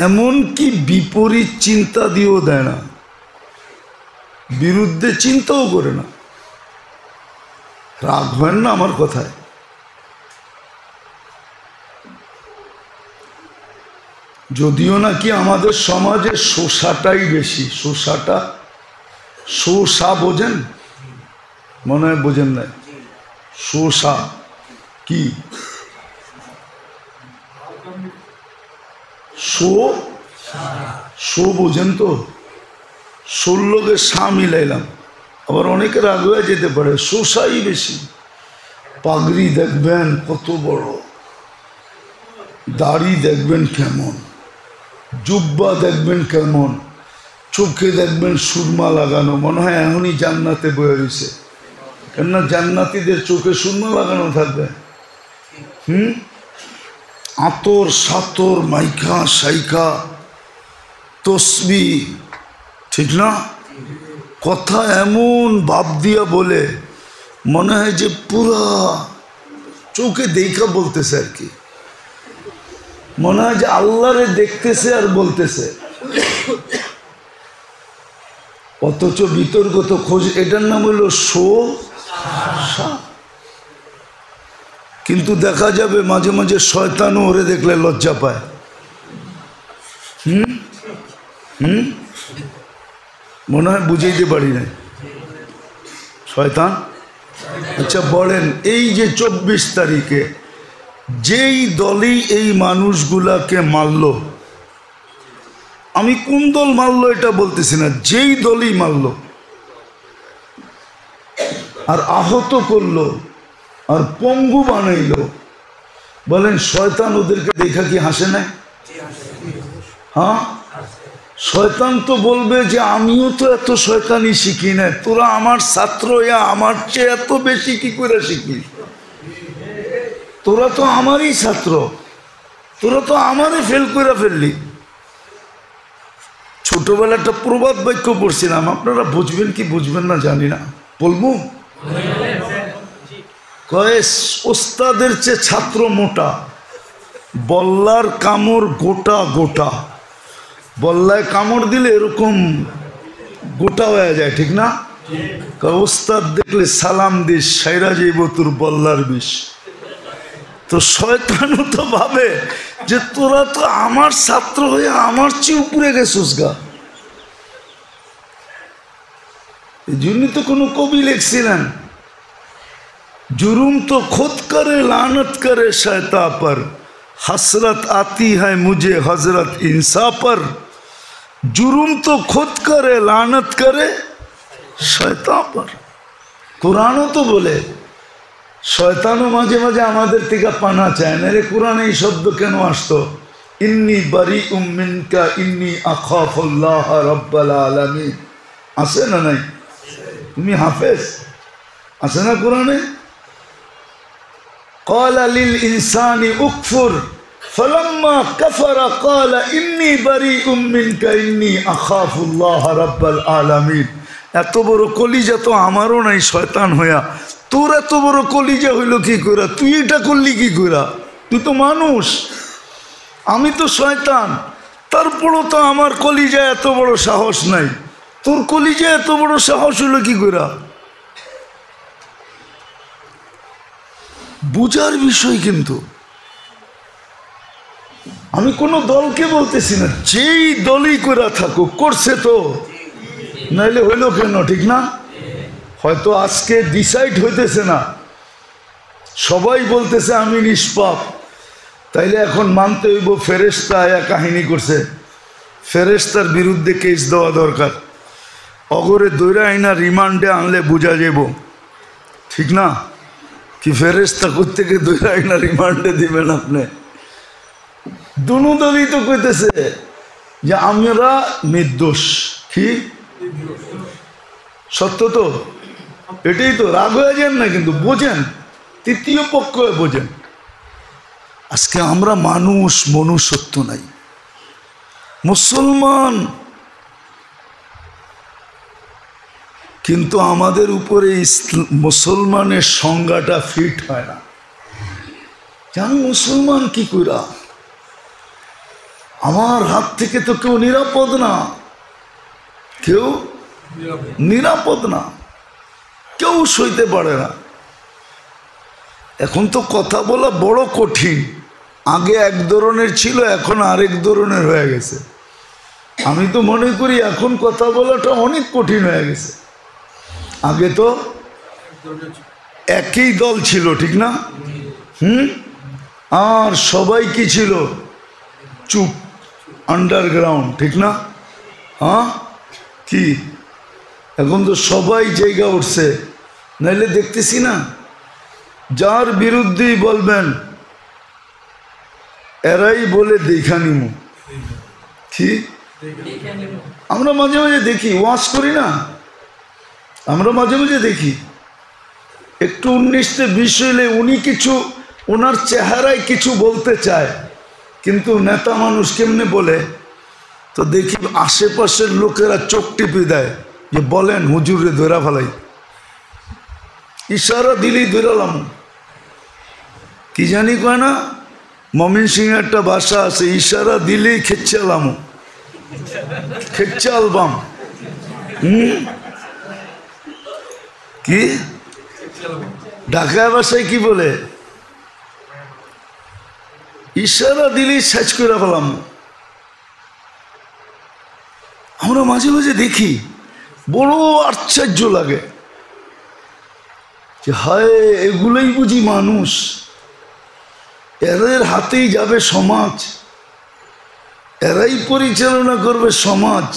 এমনকি বিপরীত চিন্তা দিয়েও দেয় না, বিরুদ্ধে চিন্তাও করে না। রাগ হয় না আমার কথায়? যদিও নাকি আমাদের সমাজে শোষাটাই বেশি। শোষাটা, শোষা বোঝেন? মনে হয় বোঝেন না। শোষা কি? শো বোঝেন তো? 16 সা মিলাইলাম, আবার অনেকের আগে যেতে পারে। শোষাই বেশি। পাগড়ি দেখবেন কত বড়, দাড়ি দেখবেন কেমন, জুব্বা দেখবেন কেমন, চোখে দেখবেন সুরমা লাগানো, মনে হয় এখনই জান্নাতে বয়ে রয়েছে। কেননা জান্নাতীদের চোখে সুরমা লাগানো থাকবে। আতর সাতর মাইখা সাইখা তসবি, ঠিক না? কথা এমন ভাব দিয়া বলে, মনে হয় যে পুরা চোখে দেখা বলতেছে আর কি, মনে হয় যে আল্লাহরে দেখতেছে আর বলতেছে। অথচ বিতর্ক তো খোঁজ, এটার নাম হলো কিন্তু দেখা যাবে মাঝে মাঝে শয়তানও ওরে দেখলে লজ্জা পায়। মনে হয় বুঝাইতে পারি না শয়তান। আচ্ছা বলেন, এই যে 24 তারিখে যেই দলই এই মানুষগুলাকে মারল, আমি কোন দল মারলো এটা বলতেছি না, যেই দলই মারল আর আহত করলো আর পঙ্গু বানাইলো, বলেন শয়তান ওদেরকে দেখা কি হাসে না? হ্যাঁ, শয়তান তো বলবে যে আমিও তো এত শয়তানি শিখি না, তোরা আমার ছাত্র, আমার চেয়ে এত বেশি কি করে শিখি? তোরা তো আমারই ছাত্র, তোরা তো আমারে ফেল করে ফেললি। ছোটবেলা একটা প্রবাদ বাক্য পড়ছিলাম, আপনারা বুঝবেন কি বুঝবেন না জানি না, বলবো? কয়ে ওস্তাদের চেয়ে ছাত্র মোটা, বল্লার কামড় গোটা গোটা। বল্লায় কামড় দিলে এরকম গোটা হয়ে যায়, ঠিক না? ওস্তাদ দেখলে সালাম দিস, সাইরা যাইব তোর বল্লার বিষ। তো শয়তানও তো ভাবে যে তোরা তো আমার ছাত্র হয়ে আমার চেয়ে উপরে গেছিস গা। এই জন্যই তো কোনো কবি লিখছিলেন, जुर्म तो खुद करे लानत करे शैतान पर, हसरत आती है मुझे हजरत इंसा पर। जुर्म तो खुद करे लानत करे शैतान पर। कुरानও তো বলে শয়তানও মাঝে মাঝে আমাদের থেকে পানা চায় না। রে কোরআনে এই শব্দ কেন আসতো? ইন্নী বারিউম মিনকা ইন্নী আখাফুল্লাহ রাব্বাল আলামিন। আছে না নাই? তুমি হাফেজ আছে না কোরআনে? قال للإنسان اكفر فلما كفر قال إني بريء منك إني أخاف الله رب العالمين। এত বড় কলিজা তো আমারও নাই শয়তান হইয়া, তোর এত বড় কলিজা হইল কি করে? তুই এটা করলি কি করে? তুই তো মানুষ, আমি তো শয়তান, তারপরও তো আমার কলিজা এত বড় সাহস নাই। তোর কলিজা এত বড় সাহস হইল কি করে? বুঝার বিষয়। কিন্তু আমি কোনো দলকে বলতেছি না, যেই দলই করে থাকুক, করছে তো, নাইলে হইল কেন? ঠিক না? হয়তো আজকে ডিসাইড হইতেছে না, সবাই বলতেছে আমি নিষ্পাপ, তাইলে এখন মানতে হইব ফেরেশতা আয়া কাহিনী করছে, ফেরেশতার বিরুদ্ধে কেস দেওয়া দরকার। অগরে দৈরা আইনা রিমান্ডে আনলে বোঝা যাব, ঠিক না? কি ফেরেশতা কোত্থেকে দৈরা আইনা রিমান্ডে দিবেন আপনি? দুনো দলই তো কইতেছে যে আমরা নির্দোষ। কি সত্য তো? এটাই তো। রাগ হয়ে যান না, কিন্তু বোঝেন, তৃতীয় পক্ষ বোঝেন। আজকে আমরা মানুষ, মনুষ্যত্ব নাই। মুসলমান, কিন্তু আমাদের উপরে মুসলমানের সংজ্ঞাটা ফিট হয় না। আমি মুসলমান কি কইরা? আমার হাত থেকে তো কেউ নিরাপদ না, কেউ নিরাপদ না, কেউ সইতে পারে না। এখন তো কথা বলা বড় কঠিন। আগে এক ধরনের ছিল, এখন আরেক ধরনের হয়ে গেছে। আমি তো মনে করি এখন কথা বলাটা অনেক কঠিন হয়ে গেছে। আগে তো একই দল ছিল, ঠিক না? আর সবাই কি ছিল? চুপ, আন্ডারগ্রাউন্ড, ঠিক না? হ্যাঁ, কি এখন তো সবাই জায়গা উঠছে। নাইলে দেখতেছি না, যার বিরুদ্ধেই বলবেন এরাই বলে দেখা নিমু। কি আমরা মাঝে মাঝে দেখি, ওয়াজ করি না, আমরা মাঝে মাঝে দেখি একটু 19-20 হইলে উনি কিছু, ওনার চেহারায় কিছু বলতে চায়, কিন্তু নেতা মানুষ কেমনে বলে? তো দেখি আশেপাশের লোকেরা চোখ টিপে দেয় যে বলেন হুজুরে ধরা ফেলাই, ইশারা দিলেই ধরালাম। কি জানি কয় না, মমিন সিং একটা ভাষা আছে, ইশারা দিলেই খেচ্ছালাম, খেচ্ছা আলবাম। কি ঢাকা ভাষায় কি বলে? ইশারা দিলেই সাজ করে ফেলাম। আমরা মাঝে মাঝে দেখি, বড় আশ্চর্য লাগে যে হায়, এগুলোই বুঝি মানুষ? এদের হাতেই যাবে সমাজ, এরাই পরিচালনা করবে সমাজ,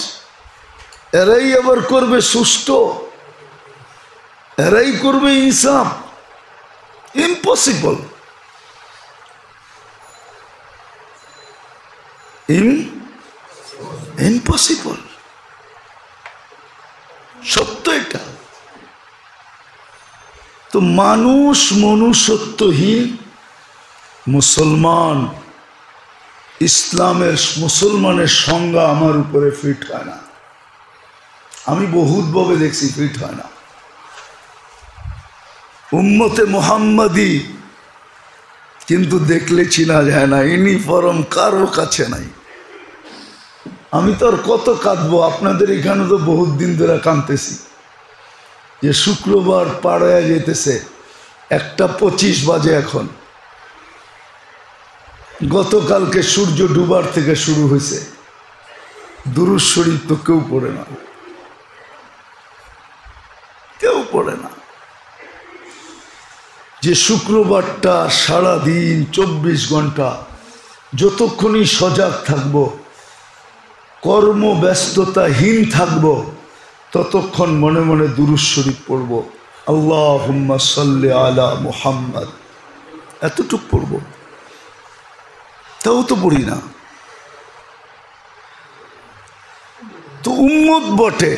এরাই আবার করবে সুষ্ঠু, এরাই করবে ইনসাফ। ইম্পসিবল, ইম্পসিবল, সত্য এটা। তো মানুষ মনুষ্যত্বহীন মুসলমান, ইসলামের মুসলমানের সংজ্ঞা আমার উপরে ফিট হয় না। আমি বহুতভাবে দেখছি ফিট হয় না। উম্মতে মুহাম্মাদি কিন্তু দেখলে চিনা যায় না, ইউনিফর্ম কারো কাছে নাই। আমি তো আর কত কাঁদবো, আপনাদের এখানে তো বহুত দিন ধরে কাঁদতেছি যে শুক্রবার পাড়ায় যেতেছে, 1:25 বাজে এখন। গতকালকে সূর্য ডুবার থেকে শুরু হয়েছে, দুরূদ শরীফ তো কেউ পড়ে না, কেউ পড়ে না। যে শুক্রবারটা সারাদিন 24 ঘন্টা যতক্ষণই সজাগ থাকব, কর্মব্যস্ততাহীন থাকব, ততক্ষণ মনে মনে দুরূদ শরীফ পড়ব, আল্লাহুম্মা সাল্লি আলা মুহাম্মদ, এতটুক পড়ব। তাও তো পড়ি না। তো উম্মত বটে,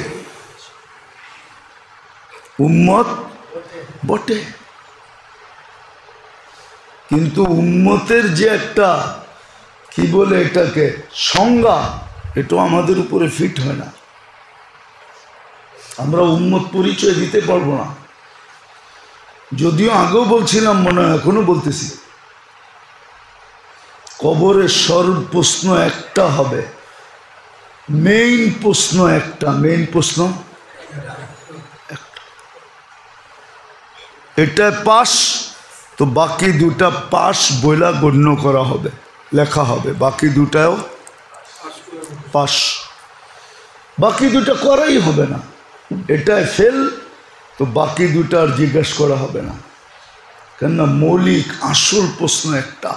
উম্মত বটে, কিন্তু উম্মতের যে একটা কি বলে এটাকে সংজ্ঞা, এটা আমাদের উপরে ফিট হয় না। আমরা উম্মত পরিচয় দিতে পারবো না। যদিও আগেও বলছিলাম, মনে হয় এখনো বলতেছি, কবরের সর্ব প্রশ্ন একটা হবে, মেইন প্রশ্ন একটা, মেইন প্রশ্ন একটা। এটা পাস তো বাকি দুটা পাস বইলা গণ্য করা হবে, লেখা হবে। বাকি দুটাও পাস, বাকি দুটা করাই হবে না। এটাই ফেল তো বাকি দুটা আর জিজ্ঞাসা করা হবে না। কেননা মৌলিক আসল প্রশ্ন একটা,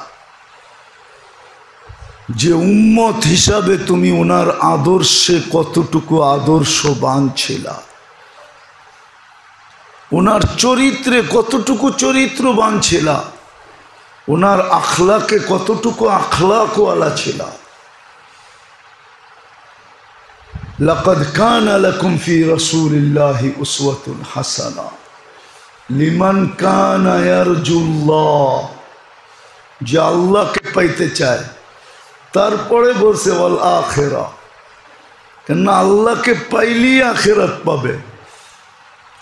যে উম্মত হিসাবে তুমি ওনার আদর্শে কতটুকু আদর্শবান ছিলা, ওনার চরিত্রে কতটুকু চরিত্রবান ছিলা, ওনার আখলাকে কতটুকু আখলাকওয়ালা ছিলা। লাকাদ কানা লাকুম ফি রাসূলিল্লাহি উসওয়াতুন হাসানা লিমান কানা ইয়ারজুল্লাহ, যে আল্লাহকে পাইতে চায়। তারপরে বলছে ওয়াল আখিরা, কেননা আল্লাহকে পাইলেই আখিরাত পাবে।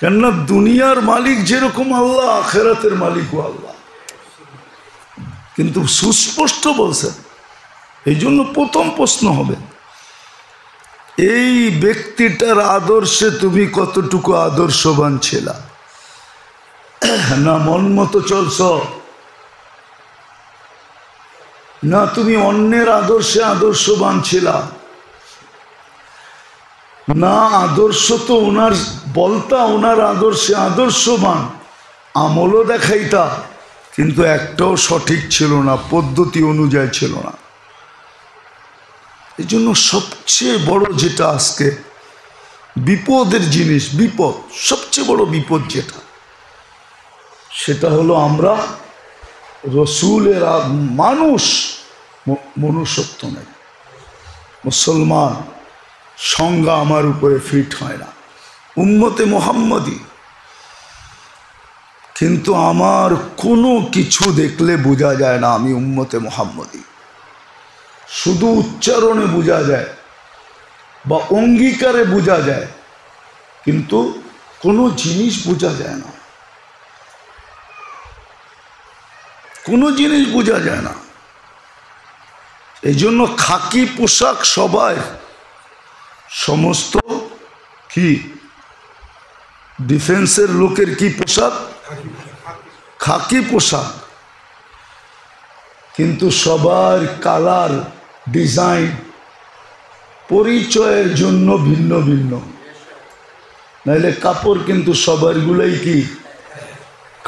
কেননা দুনিয়ার মালিক যেরকম আল্লাহ, আখিরাতের মালিকও আল্লাহ। কিন্তু সুস্পষ্ট বলছেন। এই জন্য প্রথম প্রশ্ন হবে, এই ব্যক্তিটার আদর্শে তুমি কতটুকু আদর্শবান ছিলা, না মন মতো চলছ, না তুমি অন্যের আদর্শে আদর্শবান ছিলা, না আদর্শ তো ওনার বলতা, ওনার আদর্শে আদর্শবান, আমলও দেখাইতা, কিন্তু একটাও সঠিক ছিল না, পদ্ধতি অনুযায়ী ছিল না। এই জন্য সবচেয়ে বড় যেটা আজকে বিপদের জিনিস, বিপদ, সবচেয়ে বড় বিপদ যেটা, সেটা হলো আমরা রসুলের মানুষ, মনুষ্যত্ব নেই। মুসলমান সংজ্ঞা আমার উপরে ফিট হয় না, উম্মতে মুহাম্মদি। কিন্তু আমার কোনো কিছু দেখলে বোঝা যায় না আমি উম্মতে মুহাম্মদি। শুধু উচ্চারণে বোঝা যায় বা অঙ্গীকারে বোঝা যায়, কিন্তু কোনো জিনিস বোঝা যায় না, কোনো জিনিস বোঝা যায় না। এই জন্য খাকি পোশাক সবাই, সমস্ত কি ডিফেন্সের লোকের কি পোশাক? খাকি পোশাক, কিন্তু সবার কালার, ডিজাইন, পরিচয়ের জন্য ভিন্ন ভিন্ন। নাইলে কাপড় কিন্তু সবার গুলাই কি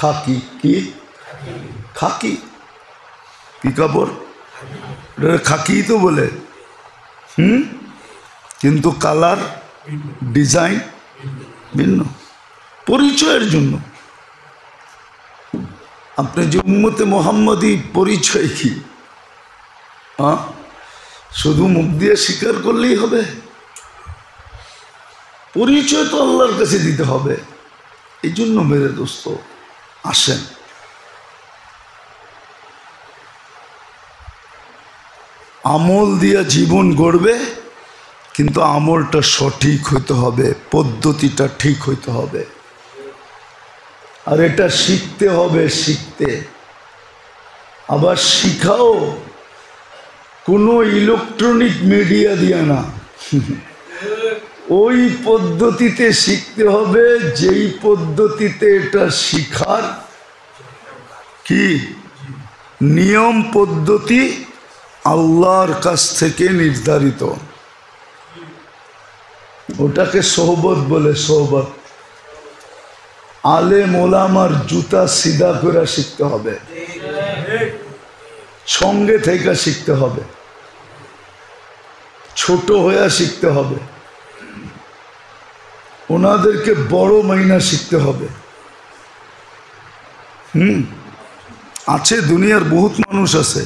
খাকি। কি খাকি? কি কাপড়? খাকি তো বলে। কিন্তু কালার, ডিজাইন ভিন্ন, পরিচয়ের জন্য। আপনি যে উম্মতে মোহাম্মদী পরিচয় কি? শুধু মুখ দিয়ে স্বীকার করলেই হবে? পরিচয় তো আল্লাহর কাছে দিতে হবে। এই জন্য মেরে দোস্ত আসেন, আমল দিয়া জীবন গড়বে, কিন্তু আমলটা সঠিক হইতে হবে, পদ্ধতিটা ঠিক হইতে হবে। আর এটা শিখতে হবে, শিখতে আবার শিখাও কোনো ইলেকট্রনিক মিডিয়া দিয়ে না, ওই পদ্ধতিতে শিখতে হবে যেই পদ্ধতিতে এটা শিখার কি নিয়ম পদ্ধতি আল্লাহর কাছ থেকে নির্ধারিত। ওটাকে সোহবত বলে, সোহবত। আলেম ওলামার জুতা সিধা করে শিখতে হবে, সঙ্গে থেকে শিখতে হবে, ছোট হয়ে শিখতে হবে, ওনাদেরকে বড় মাইনা শিখতে হবে। আছে দুনিয়ার বহুত মানুষ আছে,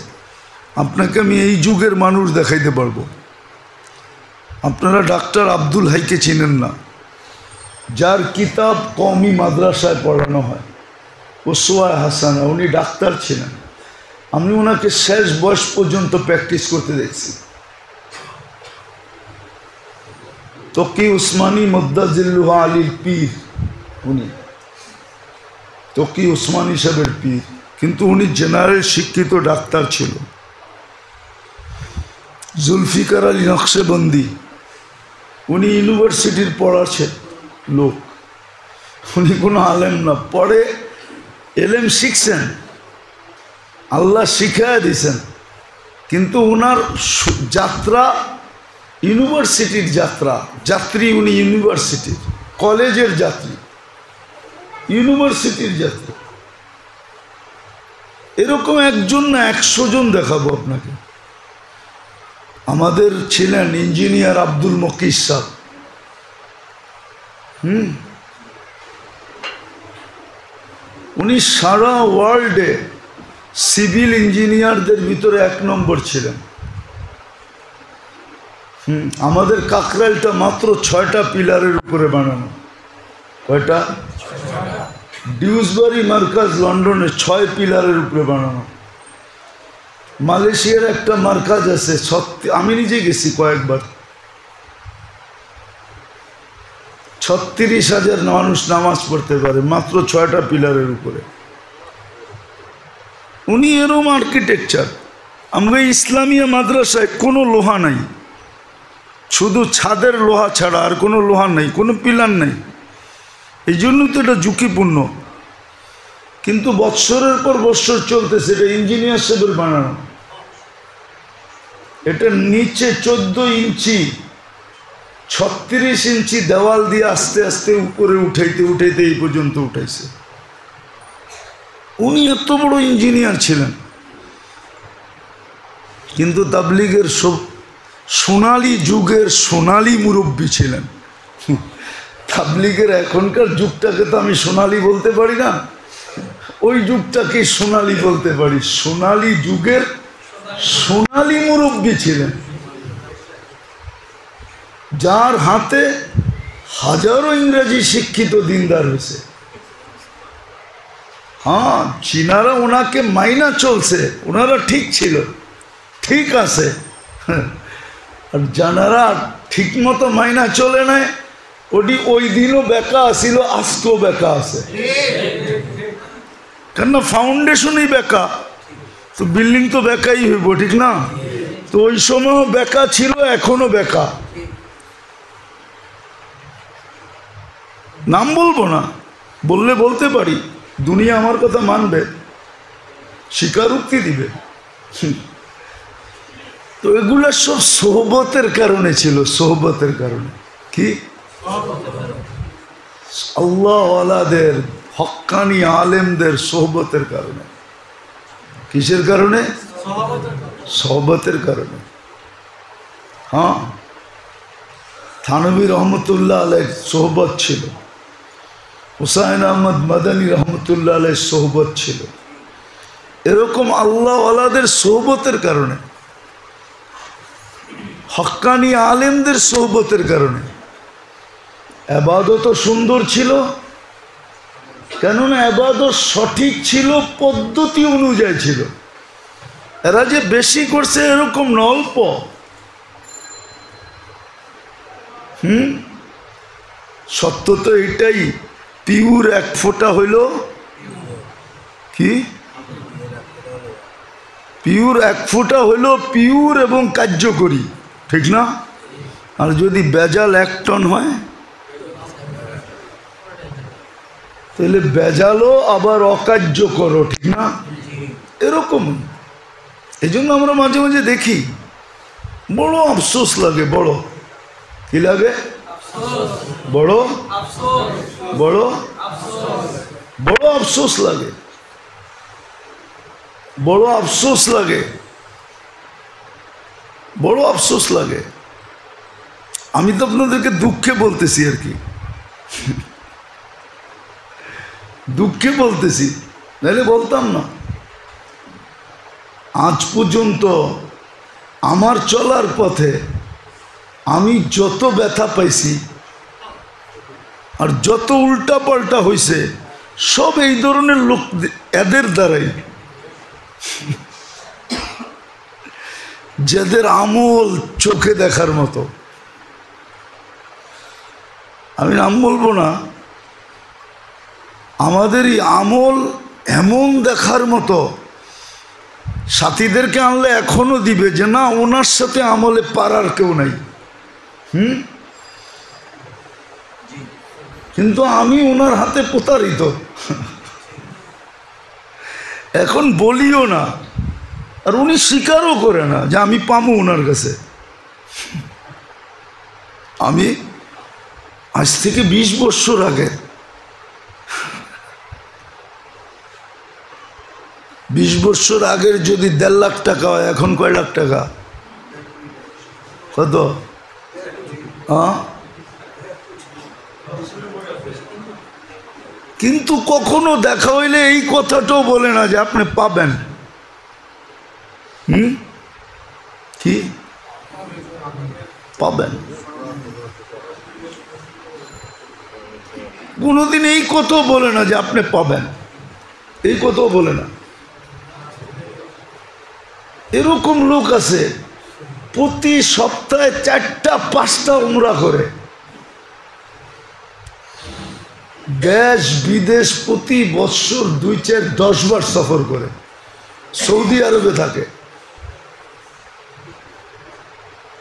আপনাকে আমি এই যুগের মানুষ দেখাইতে পারবো। আপনারা ডাক্তার আব্দুল হাইকে চিনেন না, যার কিতাব কওমি মাদ্রাসায় পড়ানো হয়, ওসওয়ায়ে হাসানা। উনি ডাক্তার ছিলেন, আমি ওনাকে শেষ বয়স পর্যন্ত প্র্যাকটিস করতে দেখছি। তকি উসমানী মদ্দাজিল্লুহা আলীর পীর, উনি তকি উসমানী সাহেবের পীর, কিন্তু উনি জেনারেল শিক্ষিত ডাক্তার ছিল। জুলফিকার আলী নকশেবন্দি, উনি ইউনিভার্সিটির পড়াচ্ছেন লোক, উনি কোনো আলেম না, পড়ে এলেম শিখছেন, আল্লাহ শিখায় দিয়েছেন, কিন্তু ওনার যাত্রা ইউনিভার্সিটির যাত্রী, উনি ইউনিভার্সিটির কলেজের যাত্রী, ইউনিভার্সিটির যাত্রী। এরকম একজন না 100 জন দেখাবো আপনাকে। আমাদের ছিলেন ইঞ্জিনিয়ার আব্দুল মকিস সাহেব, উনি সারা ওয়ার্ল্ডে সিভিল ইঞ্জিনিয়ারদের ভিতরে 1 নম্বর ছিলেন। আমাদের কাকরাইলটা মাত্র 6টা পিলারের উপরে বানানো। কয়টা? ডিউসবারি মার্কাজ লন্ডনে 6 পিলারের উপরে বানানো। মালয়েশিয়ার একটা মার্কাজ আছে, আমি নিজে গেছি কয়েকবার, 36,000 মানুষ নামাজ পড়তে পারে মাত্র 6টা পিলারের উপরে। উনি এরম আর্কিটেকচার। আমরা ইসলামিয়া মাদ্রাসায় কোনো লোহা নাই, শুধু ছাদের লোহা ছাড়া আর কোনো লোহা নেই, কোনো পিলার নেই। এই জন্য তো এটা ঝুঁকিপূর্ণ, কিন্তু বৎসরের পর বৎসর চলতেছে। এটা ইঞ্জিনিয়ার সাহেবের বানানো। এটা নিচে 14 ইঞ্চি 36 ইঞ্চি দেওয়াল দিয়ে আস্তে আস্তে উপরে উঠাইতে উঠাইতে এই পর্যন্ত উঠাইছে। উনি এত বড় ইঞ্জিনিয়ার ছিলেন, কিন্তু তাবলীগের সোনালী যুগের সোনালী মুরব্বী ছিলেন। তাবলীগের এখনকার যুগটাকে তো আমি সোনালী বলতে পারি না, ওই যুগটাকে সোনালী বলতে পারি। সোনালী যুগের সোনালী মুরব্বী ছিলেন, যার হাতে হাজারো ইংরেজি শিক্ষিত দিনদার হয়েছে। হ্যাঁ, চীনারা ওনাকে মাইনা চলছে, ওনারা ঠিক ছিল, ঠিক আছে। আর যারা ঠিক মতো মাইনা চলে নাই, ওই দিনও বেকা আসিল, আজকেও বেকা আছে। কেননা ফাউন্ডেশনই বেকা, তো বিল্ডিং তো বেকাই হইব, ঠিক না? তো ওই সময়ও বেকা ছিল, এখনো বেকা। নাম বলবো না, বললে বলতে পারি, দুনিয়া আমার কথা মানবে, স্বীকারোক্তি দিবে। তো এগুলো সব সোহবতের কারণে ছিল, সোহবতের কারণে। কি আল্লাহওয়ালাদের, হক্কানি আলেমদের সোহবতের কারণে। কিসের কারণে? সোহবতের কারণে। হ্যাঁ, থানভী রহমতুল্লাহ আলাইহির সোহবত ছিল, হুসাইন আহমদ মাদানী রহমতুল্লাহ আলাইহির সোহবত ছিল। এরকম আল্লাহওয়ালাদের সোহবতের কারণে, হক্কানি আলেমদের সোহবতের কারণে ইবাদতও সুন্দর ছিল। কেননা ইবাদত সঠিক ছিল, পদ্ধতি অনুযায়ী ছিল। এরা যে বেশি করছে এরকম না, অল্প। সত্য তো এটাই, পিউর এক ফোঁটা হইল কি, পিউর এক ফোঁটা হইল পিউর এবং কার্যকরী, ঠিক না? আর যদি বেজাল 1 টন হয় তাহলে বেজালও আবার অকার্যকর, ঠিক না? এরকম। এই জন্য আমরা মাঝে মাঝে দেখি, বড় আফসোস লাগে। বড় কি লাগে? বড় বড় বড় আফসোস লাগে, বড় আফসোস লাগে, বড় আফসোস লাগে। আমি তো আপনাদেরকে দুঃখে বলতেছি আর কি, দুঃখে বলতেছি, নাহলে বলতাম না। আজ পর্যন্ত আমার চলার পথে আমি যত ব্যথা পাইছি আর যত উল্টা পাল্টা হয়েছে, সব এই ধরনের লোক, এদের দ্বারাই, যাদের আমল চোখে দেখার মতো। আমি নাম বলবো না, আমাদের এই আমল এমন দেখার মতো, সাথীদেরকে আনলে এখনো দিবে যে না, ওনার সাথে আমলে পারার কেউ নাই। কিন্তু আমি ওনার হাতে প্রতারিত। এখন বলিও না, আর উনি স্বীকারও করে না যে আমি পাবো ওনার কাছে। আমি আজ থেকে 20 বছর আগে, 20 বছর আগের যদি 1.5 লাখ টাকা হয়, এখন কয় লাখ টাকা? কত? কিন্তু কখনো দেখা হইলে এই কথাটাও বলে না যে আপনি পাবেন। কি পাবেন? কোনোদিন এই কথাও বলে না যে আপনি পাবেন, এই কথাও বলে না। এরকম লোক আছে প্রতি সপ্তাহে 4টা 5টা উমরা করে, দেশ বিদেশ প্রতি বছর 2, 4, 10 বার সফর করে, সৌদি আরবে থাকে।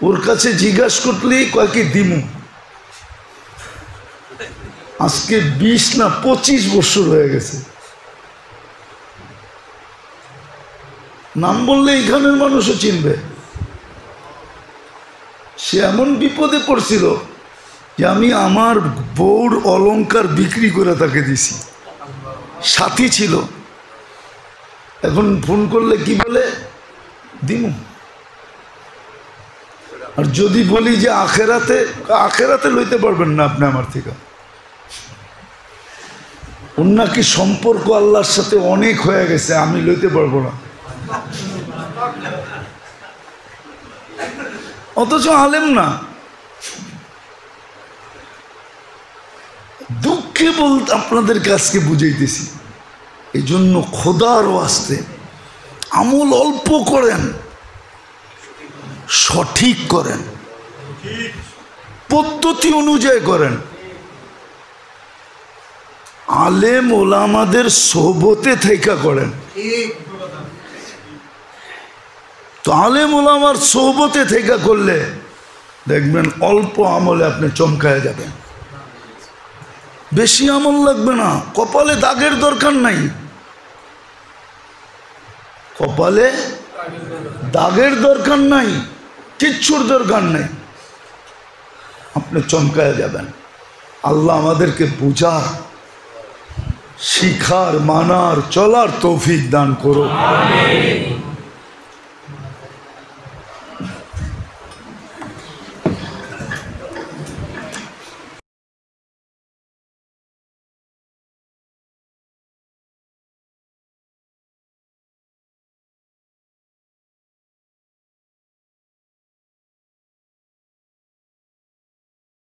ওর কাছে জিজ্ঞাসা করলেই কয় কি দিমু। আজকে 20 না 25 বছর হয়ে গেছে। নাম বললে এইখানের মানুষও চিনবে। সে এমন বিপদে পড়ছিল যে আমি আমার বউর অলংকার বিক্রি করে তাকে দিছি, সাথী ছিল। এখন ফোন করলে কি বলে, দিমু। আর যদি বলি যে আখেরাতে, আখেরাতে লইতে পারবেন না আপনি আমার থেকে। ওর নাকি সম্পর্ক আল্লাহর সাথে অনেক হয়ে গেছে, আমি লইতে পারবো না। অথচ আলেম না। দুঃখে বলতে আপনাদের কাছকে বুঝাইতেছি। এই জন্য খোদার ওয়াস্তে আমল অল্প করেন, সঠিক করেন, পদ্ধতি অনুযায়ী করেন। আলেম ওলামাদের সোহবতে থেকে করেন। তো আলেম ওলামার সোহবতে থেকে করলে দেখবেন অল্প আমলে আপনি চমকায় যাবেন। বেশি আমল লাগবে না, কপালে দাগের দরকার নাই, কপালে দাগের দরকার নাই, কিচ্ছুর দরকার নাই, আপনি চমকায় যাবেন। আল্লাহ আমাদেরকে বুঝার, শিখার, মানার, চলার তৌফিক দান করো।